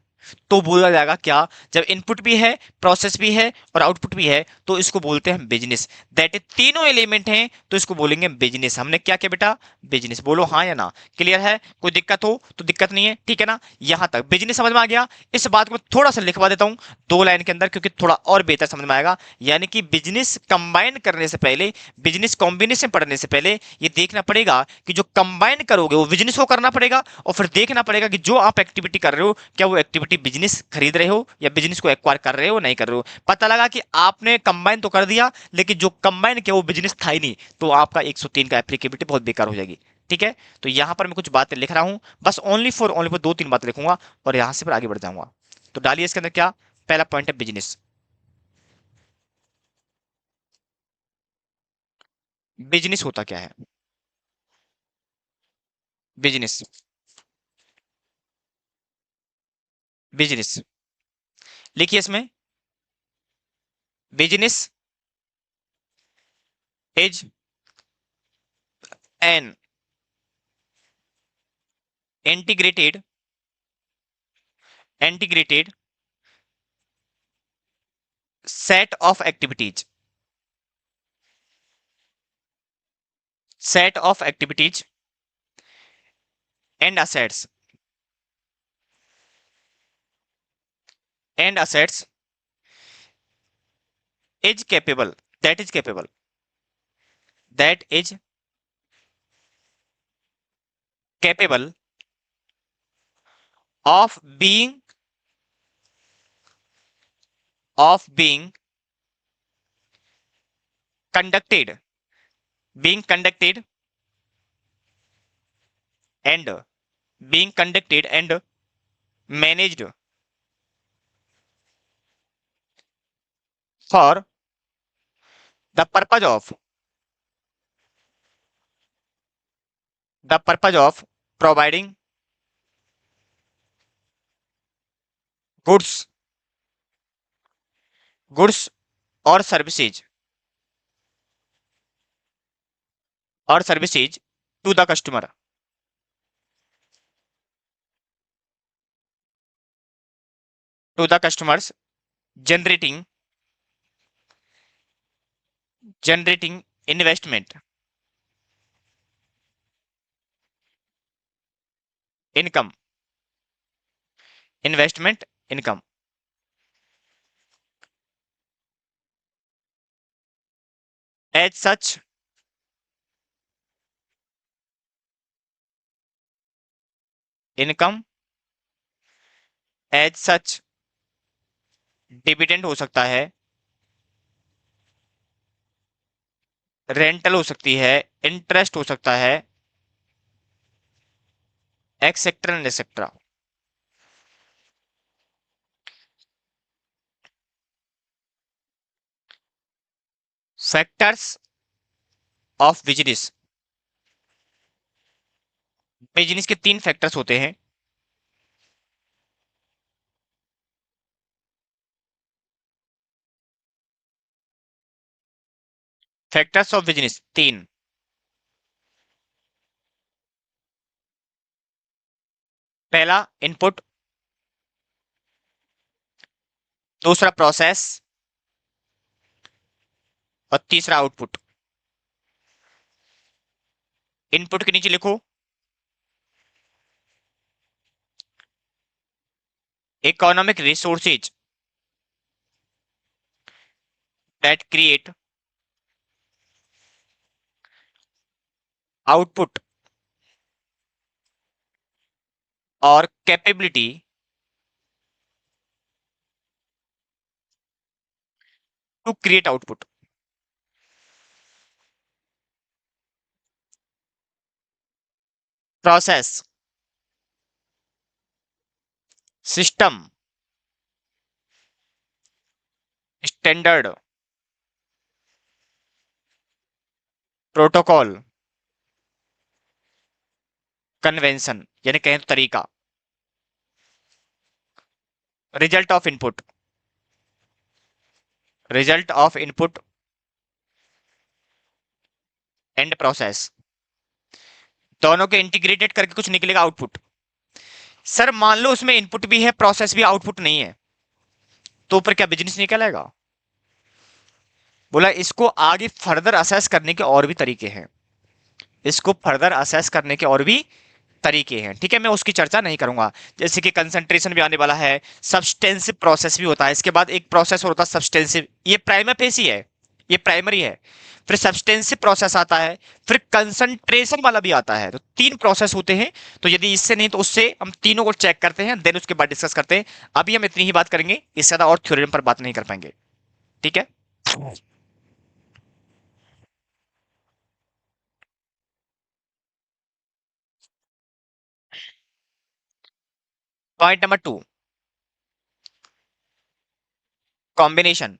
तो बोला जाएगा क्या, जब इनपुट भी है, प्रोसेस भी है और आउटपुट भी है, तो इसको बोलते हैं बिजनेस। दैट इज तीनों एलिमेंट हैं तो इसको बोलेंगे बिजनेस। हमने क्या किया बेटा, बिजनेस। बोलो हाँ या ना। क्लियर है? कोई दिक्कत हो तो दिक्कत नहीं है, ठीक है ना? यहां तक बिजनेस समझ में आ गया। इस बात को थोड़ा सा लिखवा देता हूं 2 लाइन के अंदर, क्योंकि थोड़ा और बेहतर समझ में आएगा। यानी कि बिजनेस कंबाइन करने से पहले, बिजनेस कॉम्बिनेशन पढ़ने से पहले ये देखना पड़ेगा कि जो कंबाइन करोगे वो बिजनेस को करना पड़ेगा, और फिर देखना पड़ेगा कि जो आप एक्टिविटी कर रहे हो, क्या वो एक्टिविटी बिजनेस खरीद रहे हो या बिजनेस को एक्वायर कर रहे हो, नहीं कर रहे हो। पता लगा कि आपने कंबाइन तो कर दिया, लेकिन जो कंबाइन किया वो बिजनेस था ही नहीं, तो आपका 103 का एप्लीकेबिलिटी बहुत बेकार हो जाएगी। ठीक है? तो यहां पर मैं कुछ बातें लिख रहा हूं, बस ओनली फॉर 2-3 बातें लिखूंगा और यहां से फिर आगे बढ़ जाऊंगा। तो डालिए इसके अंदर क्या, पहला पॉइंट है बिजनेस। बिजनेस होता क्या है? बिजनेस, बिजनेस लिखिए इसमें, business is an integrated integrated set of activities, set of activities and assets, and assets is capable, that is capable, that is capable of being, of being conducted, being conducted and being conducted and managed for the purpose of, the purpose of providing goods, goods or services, or services to the customer, to the customers, generating, generating investment, income, investment income. As such, income, as such dividend हो सकता है, rental हो सकती है, interest हो सकता है, etcetera and etcetera. Factors of business, business के तीन फैक्टर्स होते हैं। फैक्टर्स ऑफ बिजनेस तीन। पहला इनपुट, दूसरा प्रोसेस और तीसरा आउटपुट। इनपुट के नीचे लिखो economic resources that create output और capability to create output. Process, system, standard, protocol, convention यानी कहें तो तरीका। Result of input, result of input and process, दोनों के इंटीग्रेटेड करके कुछ निकलेगा आउटपुट। सर मान लो उसमें इनपुट भी है प्रोसेस भी आउटपुट नहीं है, तो ऊपर क्या बिजनेस निकल आएगा? बोला इसको आगे फर्दर असेस करने के और भी तरीके हैं, इसको फर्दर असेस करने के और भी तरीके हैं, ठीक है, मैं उसकी चर्चा नहीं करूंगा। जैसे कि कंसंट्रेशन भी आने वाला है, सब्सटेंसिव प्रोसेस भी होता है, इसके बाद एक प्रोसेस और होता है सब्सटेंसिव, ये प्राइमरी फेस ही है, ये प्राइमरी है। फिर सब्सटेंसिव प्रोसेस आता है, फिर कंसंट्रेशन वाला भी आता है, तो तीन प्रोसेस होते हैं। तो यदि इससे नहीं तो उससे हम तीनों को चेक करते हैं, देन उसके बाद डिस्कस करते हैं। अभी हम इतनी ही बात करेंगे, इससे ज्यादा और थ्योरम पर बात नहीं कर पाएंगे, ठीक है। Point number two, combination,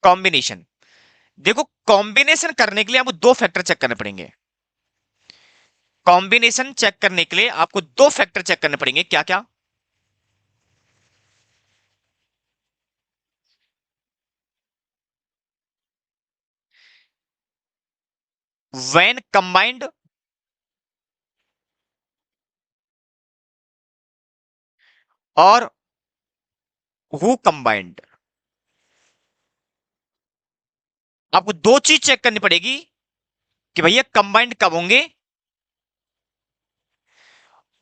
combination. देखो कॉम्बिनेशन करने के लिए आपको दो फैक्टर चेक करने पड़ेंगे, कॉम्बिनेशन चेक करने के लिए आपको दो फैक्टर चेक करने पड़ेंगे, क्या क्या? व्हेन कंबाइंड और हु कंबाइंड। आपको दो चीज चेक करनी पड़ेगी कि भैया कंबाइंड कब होंगे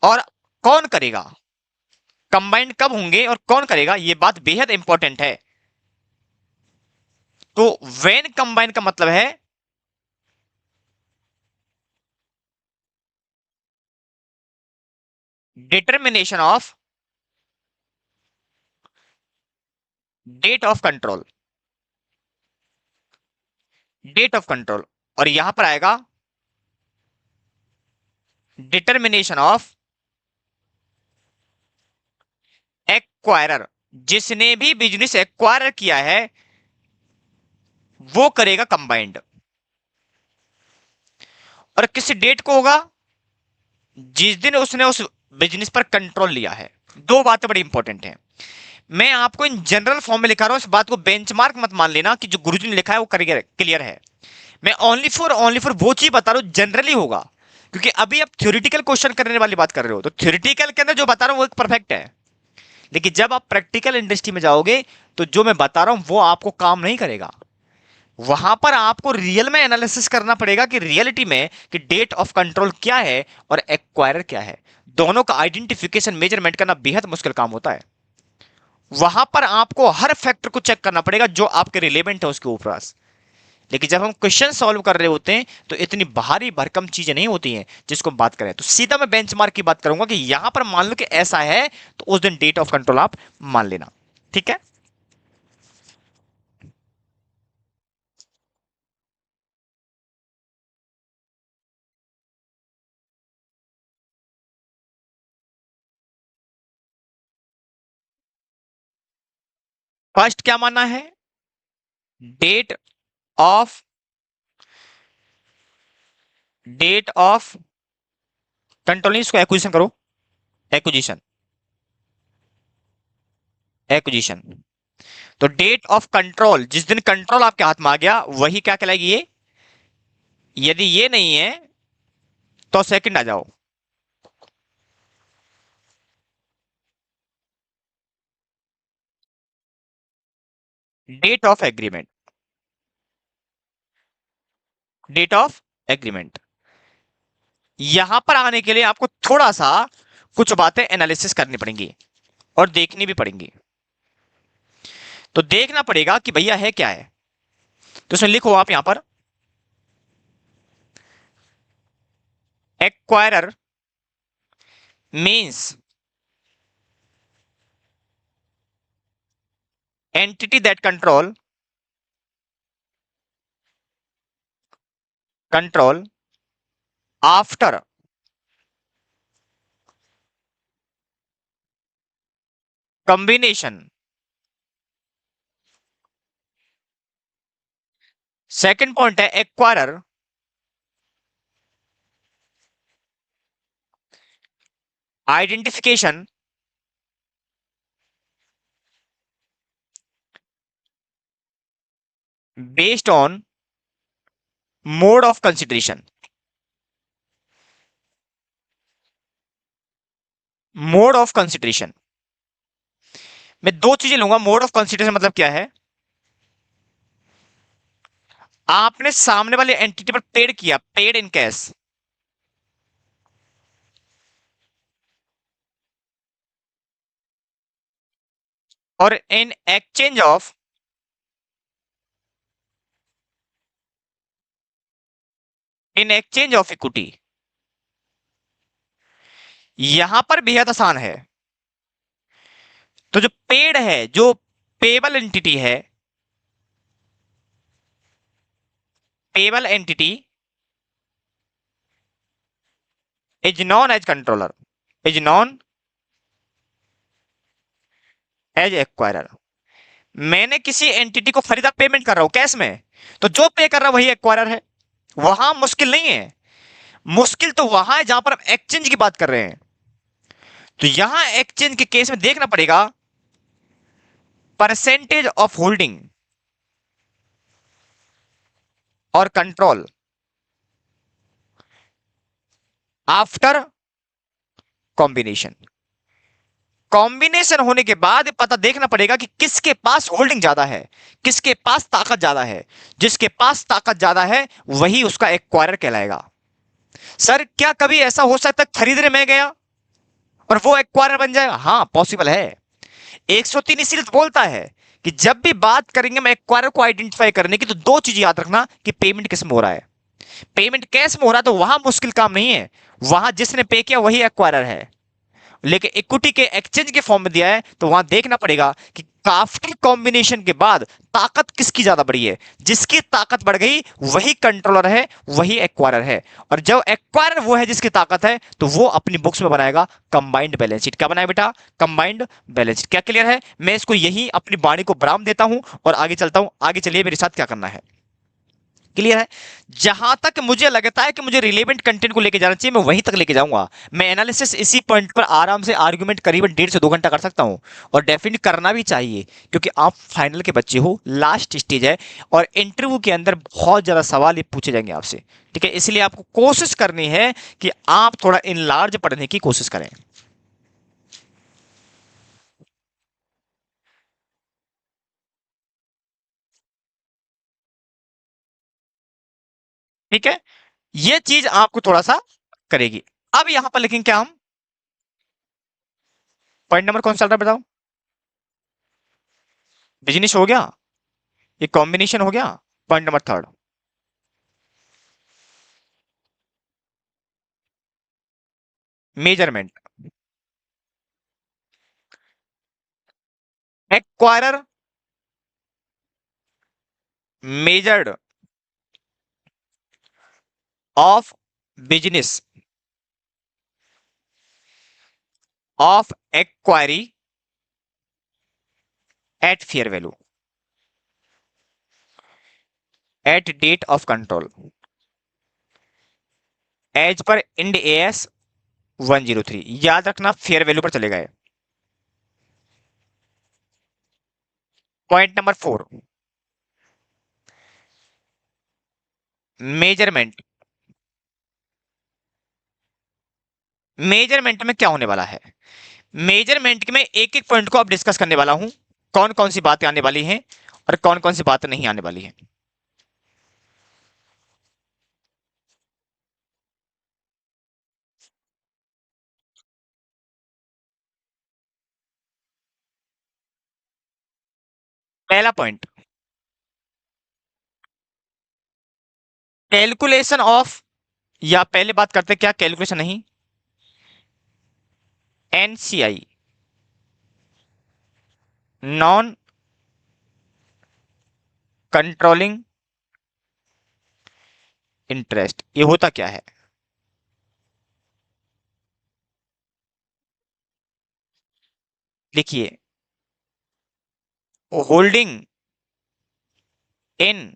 और कौन करेगा। कंबाइंड कब होंगे और कौन करेगा, यह बात बेहद इंपॉर्टेंट है। तो व्हेन कंबाइंड का मतलब है determination of date of control. Date of control, और यहां पर आएगा डिटर्मिनेशन ऑफ एक्वायरर। जिसने भी बिजनेस एक्वायर किया है वो करेगा कंबाइंड। और किस डेट को होगा, जिस दिन उसने उस बिजनेस पर कंट्रोल लिया है। दो बातें बड़ी इंपॉर्टेंट हैं। मैं आपको इन जनरल फॉर्म में लिखा रहा हूं, इस बात को बेंचमार्क मत मान लेना कि जो गुरुजी ने लिखा है वो क्लियर है। मैं ओनली फॉर वो चीज बता रहा हूं जनरली होगा, क्योंकि अभी आप थ्योरेटिकल क्वेश्चन करने वाली बात कर रहे हो, तो थ्योरेटिकल के अंदर जो बता रहा हूं वो एक परफेक्ट है। लेकिन जब आप प्रैक्टिकल इंडस्ट्री में जाओगे तो जो मैं बता रहा हूं वो आपको काम नहीं करेगा। वहां पर आपको रियल में एनालिसिस करना पड़ेगा कि रियलिटी में कि डेट ऑफ कंट्रोल क्या है और एक्वायरर क्या है। दोनों का आइडेंटिफिकेशन मेजरमेंट करना बेहद मुश्किल काम होता है। वहां पर आपको हर फैक्टर को चेक करना पड़ेगा जो आपके रिलेवेंट है उसके ऊपर। लेकिन जब हम क्वेश्चन सॉल्व कर रहे होते हैं तो इतनी भारी भरकम चीजें नहीं होती हैं जिसको हम बात करें। तो सीधा मैं बेंचमार्क की बात करूंगा कि यहां पर मान लो कि ऐसा है तो उस दिन डेट ऑफ कंट्रोल आप मान लेना। ठीक है। फर्स्ट क्या मानना है, डेट ऑफ कंट्रोल, इसको एक्विजिशन करो। Acquisition, acquisition. तो डेट ऑफ कंट्रोल, जिस दिन कंट्रोल आपके हाथ में आ गया वही क्या कहलाएगी, ये। यदि ये नहीं है तो सेकंड आ जाओ, date of agreement. Date of agreement. यहां पर आने के लिए आपको थोड़ा सा कुछ बातें एनालिसिस करनी पड़ेंगी और देखनी भी पड़ेंगी। तो देखना पड़ेगा कि भैया है क्या है। तो इसमें लिखो आप यहां पर acquirer means entity that control after combination. Second point है acquirer identification based on mode of consideration. Mode of consideration मैं दो चीजें लूंगा। मोड ऑफ कंसिडरेशन मतलब क्या है, आपने सामने वाले एंटिटी पर पेड किया, पेड इन कैश, और इन एक्सचेंज ऑफ इक्विटी। यहां पर बेहद आसान है। तो जो पेड है, जो पेबल एंटिटी है, payable entity is known as controller, is known as acquirer. मैंने किसी एंटिटी को खरीदा, पेमेंट कर रहा हूं कैश में, तो जो पे कर रहा है वही एक्वायरर है। वहां मुश्किल नहीं है। मुश्किल तो वहां है जहां पर हम एक्सचेंज की बात कर रहे हैं। तो यहां एक्सचेंज के केस में देखना पड़ेगा परसेंटेज ऑफ होल्डिंग और कंट्रोल आफ्टर कॉम्बिनेशन। कॉम्बिनेशन होने के बाद पता देखना पड़ेगा कि किसके पास होल्डिंग ज्यादा है, किसके पास ताकत ज्यादा है। जिसके पास ताकत ज्यादा है वही उसका एक्वायरर कहलाएगा। सर क्या कभी ऐसा हो सकता है खरीदने में गया और वो एक्वायरर बन जाएगा? हाँ पॉसिबल है। 103 इसीलिए तो बोलता है कि जब भी बात करेंगे मैं एक्वायरर को आइडेंटिफाई करने की, तो दो चीज याद रखना कि पेमेंट किस में हो रहा है। पेमेंट कैश में हो रहा है तो वहां मुश्किल काम नहीं है, वहां जिसने पे किया वही एक्वायरर है। लेकिन इक्विटी के एक्सचेंज के फॉर्म में दिया है तो वहां देखना पड़ेगा कि काफी कॉम्बिनेशन के बाद ताकत किसकी ज्यादा बड़ी है। जिसकी ताकत बढ़ गई वही कंट्रोलर है, वही एक्वायरर है। और जब एक्वायरर वो है जिसकी ताकत है तो वो अपनी बुक्स में बनाएगा कंबाइंड बैलेंस शीट। क्या बनाए बेटा? Combined balance sheet. क्या क्लियर है? मैं इसको यही अपनी वाणी को विराम देता हूं और आगे चलता हूं। आगे चलिए मेरे साथ क्या करना है। क्लियर है? जहां तक मुझे लगता है कि मुझे रिलेवेंट कंटेंट को लेके जाना चाहिए मैं वहीं तक लेके जाऊंगा। मैं एनालिसिस इसी पॉइंट पर आराम से आर्गुमेंट करीबन 1.5 से 2 घंटा कर सकता हूं, और डेफिनेट करना भी चाहिए क्योंकि आप फाइनल के बच्चे हो, लास्ट स्टेज है और इंटरव्यू के अंदर बहुत ज्यादा सवाल ये पूछे जाएंगे आपसे। ठीक है, इसलिए आपको कोशिश करनी है कि आप थोड़ा इनलार्ज पढ़ने की कोशिश करें। ठीक है, ये चीज आपको थोड़ा सा करेगी। अब यहां पर लिखेंगे क्या हम? पॉइंट नंबर कौन सा चल रहा है बताओ? बिजनेस हो गया, ये कॉम्बिनेशन हो गया। Point number third, measurement. Acquirer measured of business of acquiree at fair value at date of control as per Ind AS 103। याद रखना फेयर वैल्यू पर चले गए। Point number 4, measurement. मेजरमेंट में क्या होने वाला है? मेजरमेंट में एक एक पॉइंट को अब डिस्कस करने वाला हूं, कौन कौन सी बातें आने वाली हैं और कौन कौन सी बातें नहीं आने वाली हैं। पहला पॉइंट, कैलकुलेशन ऑफ, या पहले बात करते क्या कैलकुलेशन नहीं, एनसीआई, नॉन कंट्रोलिंग इंटरेस्ट। ये होता क्या है? देखिए, holding in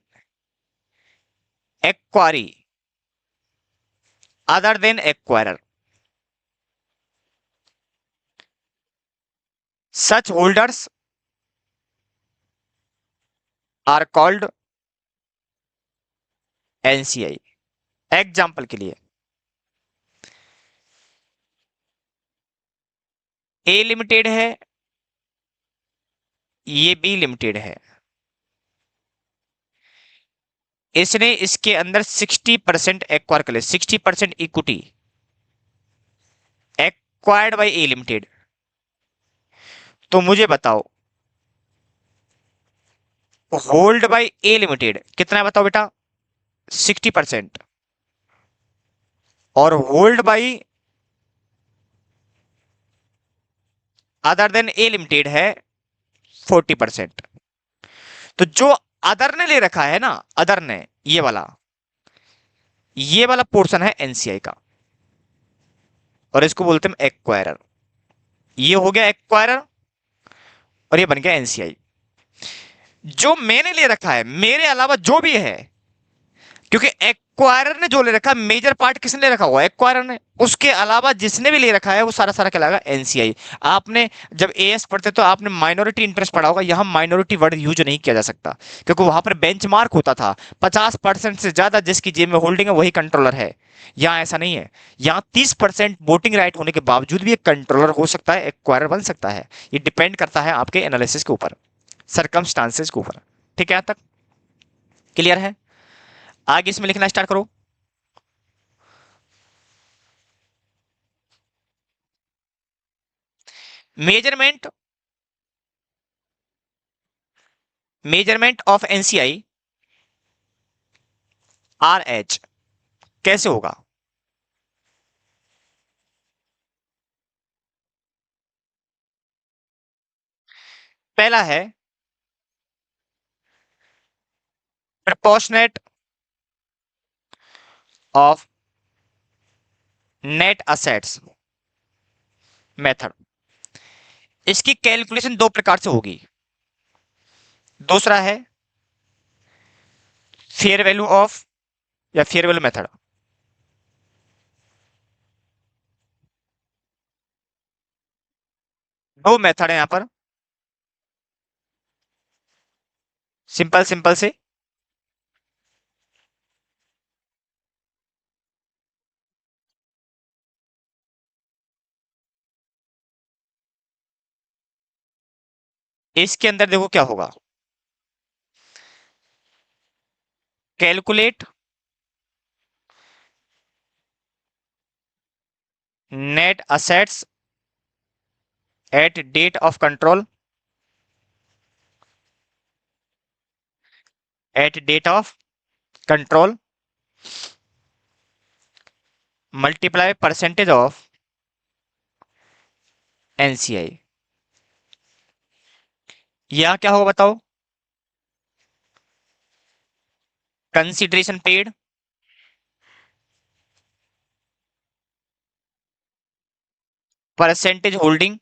acquiree other than acquirer, such holders are called NCI. Example के लिए, ए लिमिटेड है, ये बी लिमिटेड है, इसने इसके अंदर 60% एक्वायर कर लिया, 60% equity acquired by A limited. तो मुझे बताओ, होल्ड बाय ए लिमिटेड कितना है बताओ बेटा? 60%। और hold by other than A limited है 40%। तो जो अदर ने ले रखा है ना, अदर ने, ये वाला पोर्शन है एनसीआई का, और इसको बोलते हैं एक्वायरर। ये हो गया एक्वायरर और ये बन गया एनसीआई। जो मैंने ले रखा है मेरे अलावा जो भी है, क्योंकि एक्वायरर ने जो ले रखा है, मेजर पार्ट किसने ले रखा हुआ है? एक्वायरर ने। उसके अलावा जिसने भी ले रखा है वो सारा सारा कहलाएगा एनसीआई। आपने जब एएस पढ़ते तो आपने माइनॉरिटी इंटरेस्ट पढ़ा होगा, यहां माइनॉरिटी वर्ड यूज नहीं किया जा सकता, क्योंकि वहां पर बेंचमार्क होता था 50% से ज्यादा जिसकी जेब में होल्डिंग है वही कंट्रोलर है। यहाँ ऐसा नहीं है। यहाँ 30% वोटिंग राइट होने के बावजूद भी एक कंट्रोलर हो सकता है, एक्वायरर बन सकता है। ये डिपेंड करता है आपके एनालिसिस के ऊपर, सरकमस्टांसेस के ऊपर। ठीक है, यहां तक क्लियर है? आगे इसमें लिखना स्टार्ट करो। Measurement measurement of NCI R H कैसे होगा? पहला है proportionate of net assets method. इसकी कैलकुलेशन दो प्रकार से होगी। दूसरा है फेयर वैल्यू ऑफ या फेयर वैल्यू मेथड। दो मेथड है यहां पर, सिंपल सिंपल से। इसके अंदर देखो क्या होगा, calculate net assets at date of control, at date of control multiply percentage of NCI. यह क्या होगा बताओ? Consideration paid percentage holding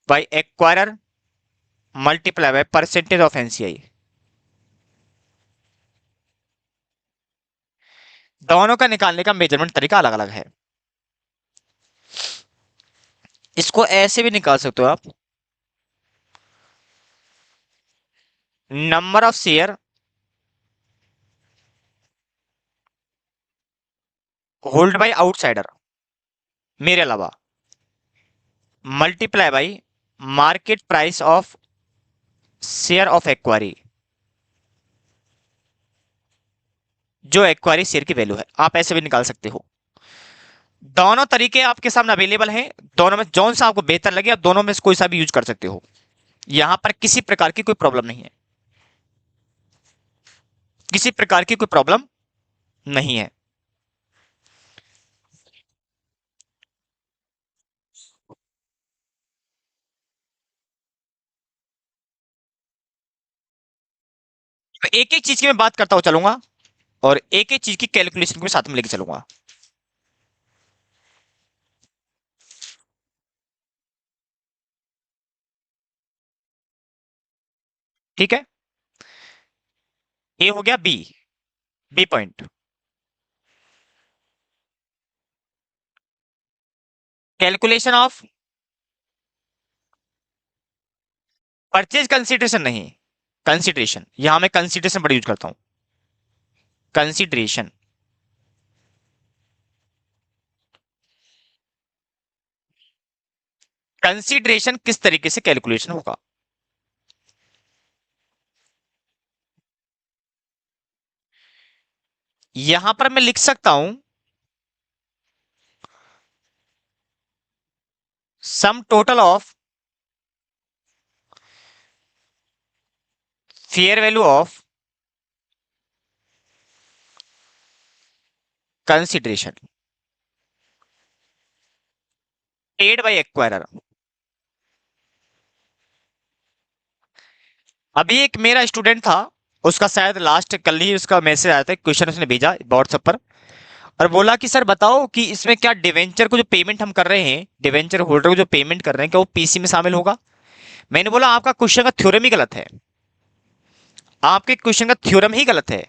by acquirer multiply by percentage of NCI. दोनों का निकालने का मेजरमेंट तरीका अलग अलग है। इसको ऐसे भी निकाल सकते हो आप, number of share hold by outsider मेरे अलावा multiply by market price of share of acquiree, जो एक्वायरी शेयर की वैल्यू है। आप ऐसे भी निकाल सकते हो। दोनों तरीके आपके सामने अवेलेबल हैं, दोनों में जौन सा आपको बेहतर लगे आप दोनों में से कोई सा भी यूज कर सकते हो। यहां पर किसी प्रकार की कोई प्रॉब्लम नहीं है, किसी प्रकार की कोई प्रॉब्लम नहीं है। तो एक एक चीज की मैं बात करता हुआ चलूंगा और एक एक चीज की कैलकुलेशन को साथ में लेके चलूंगा। ठीक है, ए हो गया, B B point, calculation of purchase consideration नहीं, कंसिडरेशन। यहां मैं कंसिडरेशन बड़ा यूज करता हूं, कंसिडरेशन। कंसिडरेशन किस तरीके से कैलकुलेशन होगा? यहां पर मैं लिख सकता हूं sum total of fair value of consideration paid by acquirer. अभी एक मेरा स्टूडेंट था, उसका शायद लास्ट कल ही उसका मैसेज आया था, क्वेश्चन उसने भेजा व्हाट्सएप पर और बोला कि सर बताओ कि इसमें क्या डिवेंचर को जो पेमेंट हम कर रहे हैं, डिवेंचर होल्डर को जो पेमेंट कर रहे हैं, क्या वो पीसी में शामिल होगा? मैंने बोला आपका क्वेश्चन का थ्योरम ही गलत है। आपके क्वेश्चन का थ्योरम ही गलत है।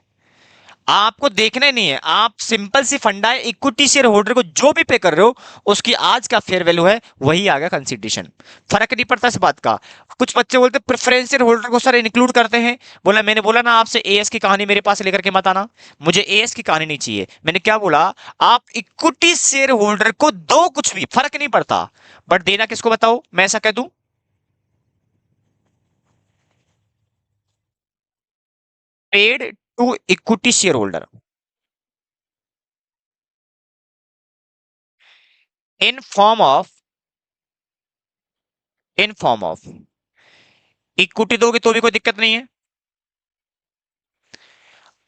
आपको देखना ही नहीं है, आप सिंपल सी फंडा है, इक्विटी शेयर होल्डर को जो भी पे कर रहे हो उसकी आज का फेयर वैल्यू है वही आ गया कंसिडरेशन। फर्क नहीं पड़ता इस बात का। कुछ बच्चे बोलते प्रेफरेंस शेयर होल्डर को सर इंक्लूड करते हैं। बोला, मैंने बोला ना आपसे एएस की कहानी मेरे पास लेकर के मत आना, मुझे एएस की कहानी नहीं चाहिए। मैंने क्या बोला, आप इक्विटी शेयर होल्डर को दो कुछ भी फर्क नहीं पड़ता, बट देना किसको बताओ, मैं ऐसा कह दूं, paid to equity share holder in form of, in form of equity दोगे तो भी कोई दिक्कत नहीं है,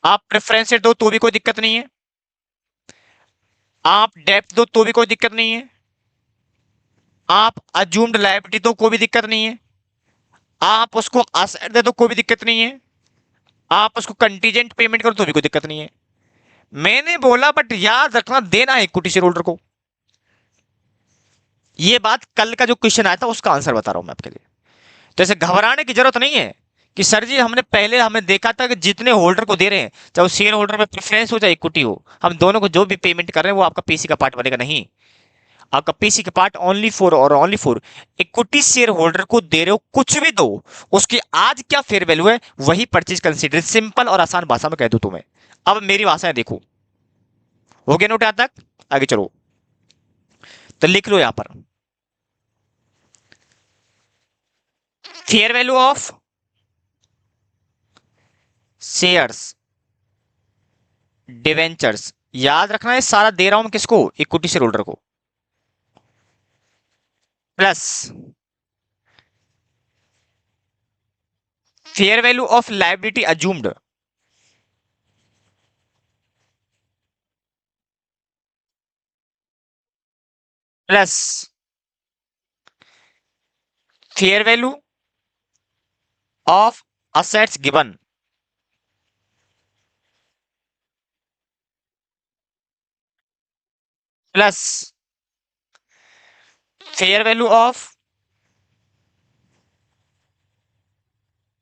आप प्रेफरेंस दो तो भी कोई दिक्कत नहीं है, आप डेप्थ दो तो भी कोई दिक्कत नहीं है, आप अज्यूम्ड लायबिलिटी दो कोई भी दिक्कत नहीं है, आप उसको असेट दे दो कोई भी दिक्कत नहीं है, आप उसको कंटीजेंट पेमेंट करो तो भी कोई दिक्कत नहीं है। मैंने बोला बट याद रखना देना है इक्विटी शेयर होल्डर को। ये बात कल का जो क्वेश्चन आया था उसका आंसर बता रहा हूं मैं आपके लिए। तो ऐसे घबराने की जरूरत नहीं है कि सर जी हमने पहले हमें देखा था कि जितने होल्डर को दे रहे हैं, चाहे वो शेयर होल्डर में प्रेफरेंस हो चाहे इक्विटी हो, हम दोनों को जो भी पेमेंट कर रहे हैं वो आपका पीसी का पार्ट बनेगा। नहीं, आपका पीसी का पार्ट ओनली फॉर और only for equity share holder को दे रहे हो, कुछ भी दो उसकी आज क्या फेयर वैल्यू है वही परचेज कंसीडर। सिंपल और आसान भाषा में कह दूं तुम्हें। अब मेरी भाषा देखो, हो गया नोट यहां तक, आगे चलो। तो लिख लो यहां पर, fair value of shares debentures, याद रखना है सारा दे रहा हूं किसको, इक्विटी शेयर होल्डर को, plus fair value of liability assumed, plus fair value of assets given, plus fair value of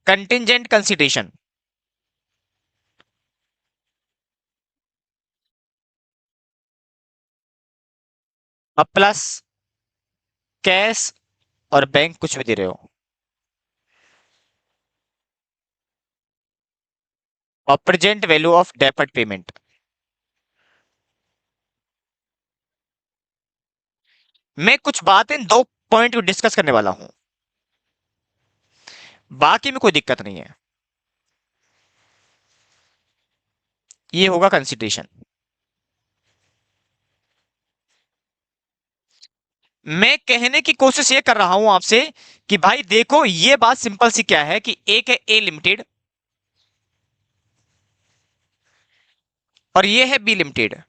contingent consideration, अब प्लस कैश और बैंक कुछ भी दे रहे हो, और present value of deferred payment. मैं कुछ बातें दो पॉइंट को डिस्कस करने वाला हूं, बाकी में कोई दिक्कत नहीं है। ये होगा कंसिडरेशन। मैं कहने की कोशिश ये कर रहा हूं आपसे कि भाई देखो ये बात सिंपल सी क्या है कि एक है ए लिमिटेड और ये है बी लिमिटेड।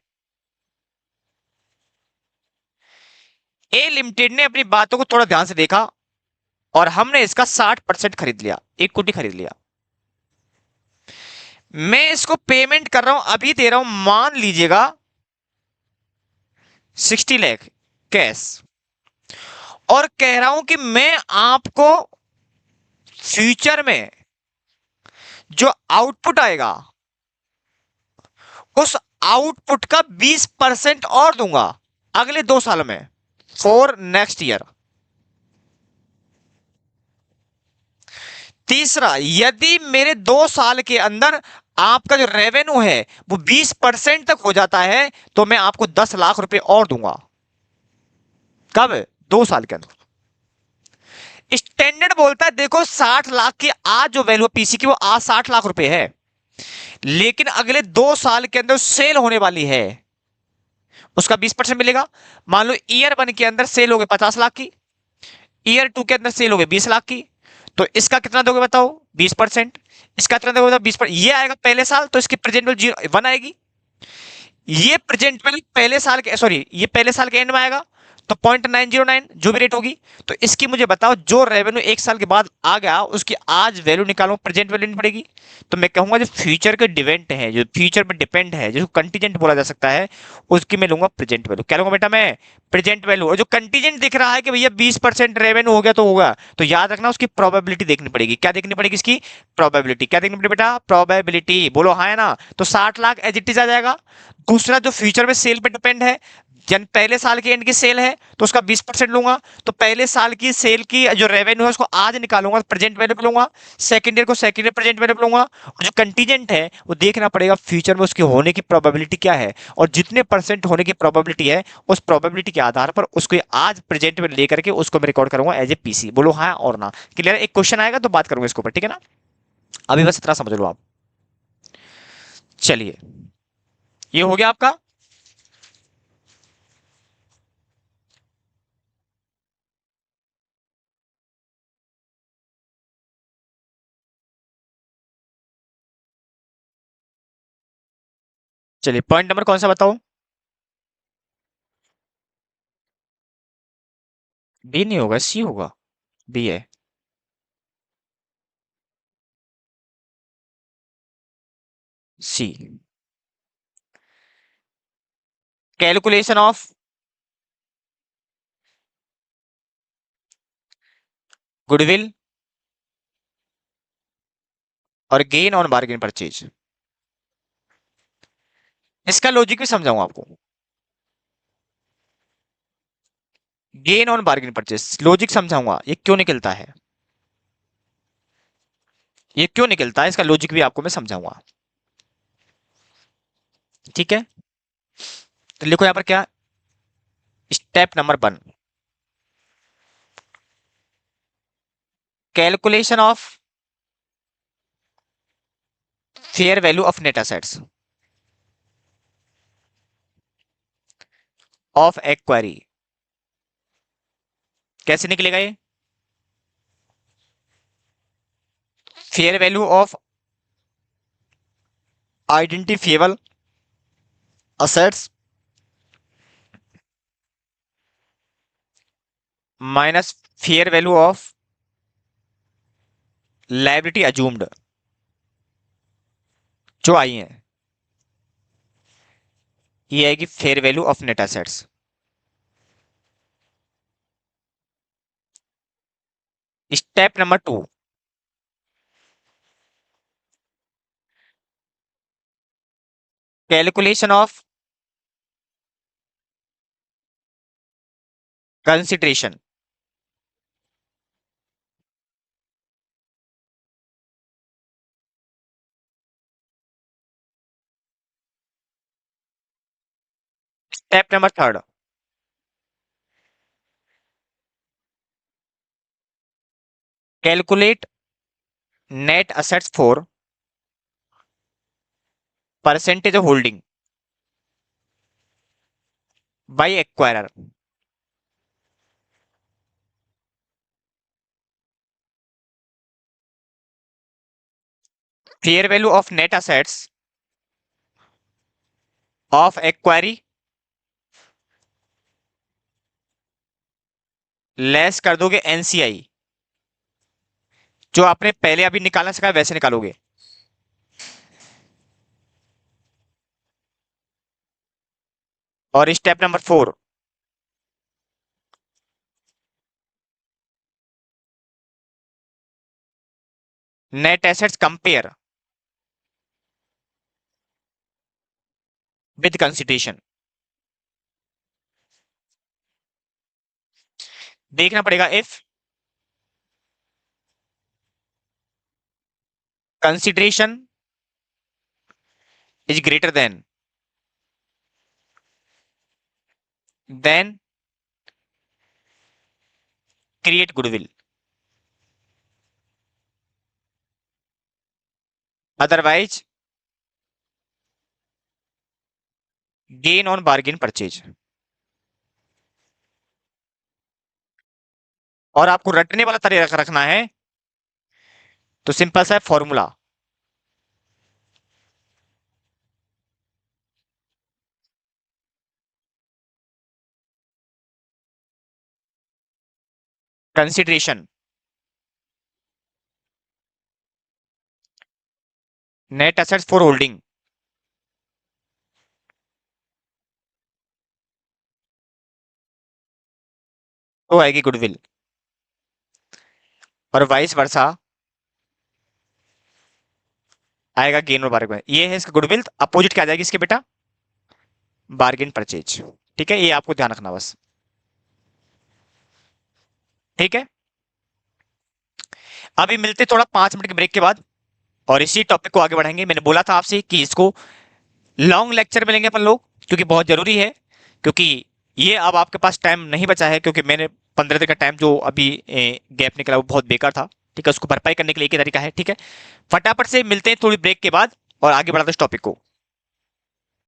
ए लिमिटेड ने अपनी बातों को थोड़ा ध्यान से देखा और हमने इसका 60% खरीद लिया, इक्विटी खरीद लिया। मैं इसको पेमेंट कर रहा हूं, अभी दे रहा हूं, मान लीजिएगा 60 लाख कैश, और कह रहा हूं कि मैं आपको फ्यूचर में जो आउटपुट आएगा उस आउटपुट का 20% और दूंगा अगले 2 साल में, फॉर नेक्स्ट ईयर। तीसरा, यदि मेरे 2 साल के अंदर आपका जो रेवेन्यू है वो 20% तक हो जाता है तो मैं आपको 10 लाख रुपए और दूंगा। कब? 2 साल के अंदर। स्टैंडर्ड बोलता है देखो 60 लाख की आज जो वैल्यू पीसी की वो आज 60 लाख रुपए है, लेकिन अगले 2 साल के अंदर सेल होने वाली है, उसका 20% मिलेगा। मान लो ईयर 1 के अंदर सेल हो गए 50 लाख की, ईयर 2 के अंदर सेल हो गए 20 लाख की, तो इसका कितना दोगे बताओ? 20%। इसका कितना दोगे? 20%। ये आएगा पहले साल तो इसकी प्रेजेंट वैल्यू 1 आएगी। ये प्रेजेंट वैल्यू पहले साल के, सॉरी, ये पहले साल के एंड में आएगा तो 0.909 जो भी रेट होगी। तो इसकी मुझे बताओ, जो रेवेन्यू एक साल के बाद आ गया उसकी आज वैल्यू निकालो, प्रेजेंट वैल्यू नहीं पड़ेगी। तो मैं कहूंगा जो फ्यूचर के डिपेंड है, जो फ्यूचर पर डिपेंड है, जो कंटीजेंट बोला जा सकता है, उसकी मैं लूंगा प्रेजेंट वैल्यू। क्या लूंगा बेटा मैं? Present value. और जो कंटीजेंट दिख रहा है कि भैया 20% रेवेन्यू हो गया तो होगा, तो याद रखना उसकी प्रोबेबिलिटी देखनी पड़ेगी। क्या देखनी पड़ेगी? इसकी प्रोबेबिलिटी। क्या देखनी पड़ेगी बेटा? प्रोबेबिलिटी। बोलो हाँ है ना? तो 60 लाख एज इट इज आ जाएगा। दूसरा जो फ्यूचर में सेल पे डिपेंड है, जन पहले साल की एंड की सेल है तो उसका 20% लूंगा। तो पहले साल की सेल की जो रेवेन्यू है उसको आज निकालूंगा, प्रेजेंट वैल्यू पे लूंगा। सेकंड ईयर को सेकंड ईयर प्रेजेंट वैल्यू पे लूंगा। और जो कंटीजेंट है वो देखना पड़ेगा फ्यूचर में उसकी होने की प्रोबेबिलिटी क्या है, और जितने परसेंट होने की प्रोबेबिलिटी है उस प्रोबेबिलिटी के आधार पर उसको आज प्रेजेंट में लेकर के उसको मैं रिकॉर्ड करूंगा एज ए पीसी। बोलो हाँ और ना? क्लियर? एक क्वेश्चन आएगा तो बात करूंगा इसके ऊपर, ठीक है ना? अभी बस इतना समझ लो आप। चलिए, ये हो गया आपका। चलिए, पॉइंट नंबर कौन सा बताओ? बी नहीं होगा, सी होगा। बी है। सी। कैलकुलेशन ऑफ गुडविल और गेन ऑन बार्गेन परचेज। इसका लॉजिक भी समझाऊंगा आपको। Gain on bargain purchase logic समझाऊंगा, ये क्यों निकलता है, ये क्यों निकलता है, इसका लॉजिक भी आपको मैं समझाऊंगा। ठीक है, तो लिखो यहां पर क्या, step number 1, calculation of fair value of net assets of acquiree. कैसे निकलेगा ये? Fair value of identifiable assets minus fair value of liability assumed जो आई है, ये आएगी fair value of net assets. Step number 2, calculation of consideration. Step number 3, calculate net assets for percentage of holding by acquirer. Fair value of net assets of acquiree less कर दोगे NCI, जो आपने पहले अभी निकालना सिखाया वैसे निकालोगे। और step number 4, net assets compare with consideration. देखना पड़ेगा if consideration is greater than create goodwill, otherwise gain on bargain purchase. और आपको रटने वाला तरीका रखना है, तो सिंपल सा formula, consideration, net assets for holding, तो आएगी गुडविल। और वाइस वर्सा आएगा गेन और बार्गेन। ये है इसका गुडविल, अपोजिट क्या आ जाएगी इसके बेटा, बार्गेन परचेज। ठीक है, ये आपको ध्यान रखना बस। ठीक है, अभी मिलते थोड़ा 5 मिनट के ब्रेक के बाद और इसी टॉपिक को आगे बढ़ाएंगे। मैंने बोला था आपसे कि इसको लॉन्ग लेक्चर में लेंगे अपन लोग, क्योंकि बहुत जरूरी है। क्योंकि ये अब आपके पास टाइम नहीं बचा है, क्योंकि मैंने 15 दिन का टाइम जो अभी गैप निकला वो बहुत बेकार था। ठीक है, उसको भरपाई करने के लिए एक ही तरीका है। ठीक है, फटाफट से मिलते हैं थोड़ी ब्रेक के बाद और आगे बढ़ाते हैं इस टॉपिक को।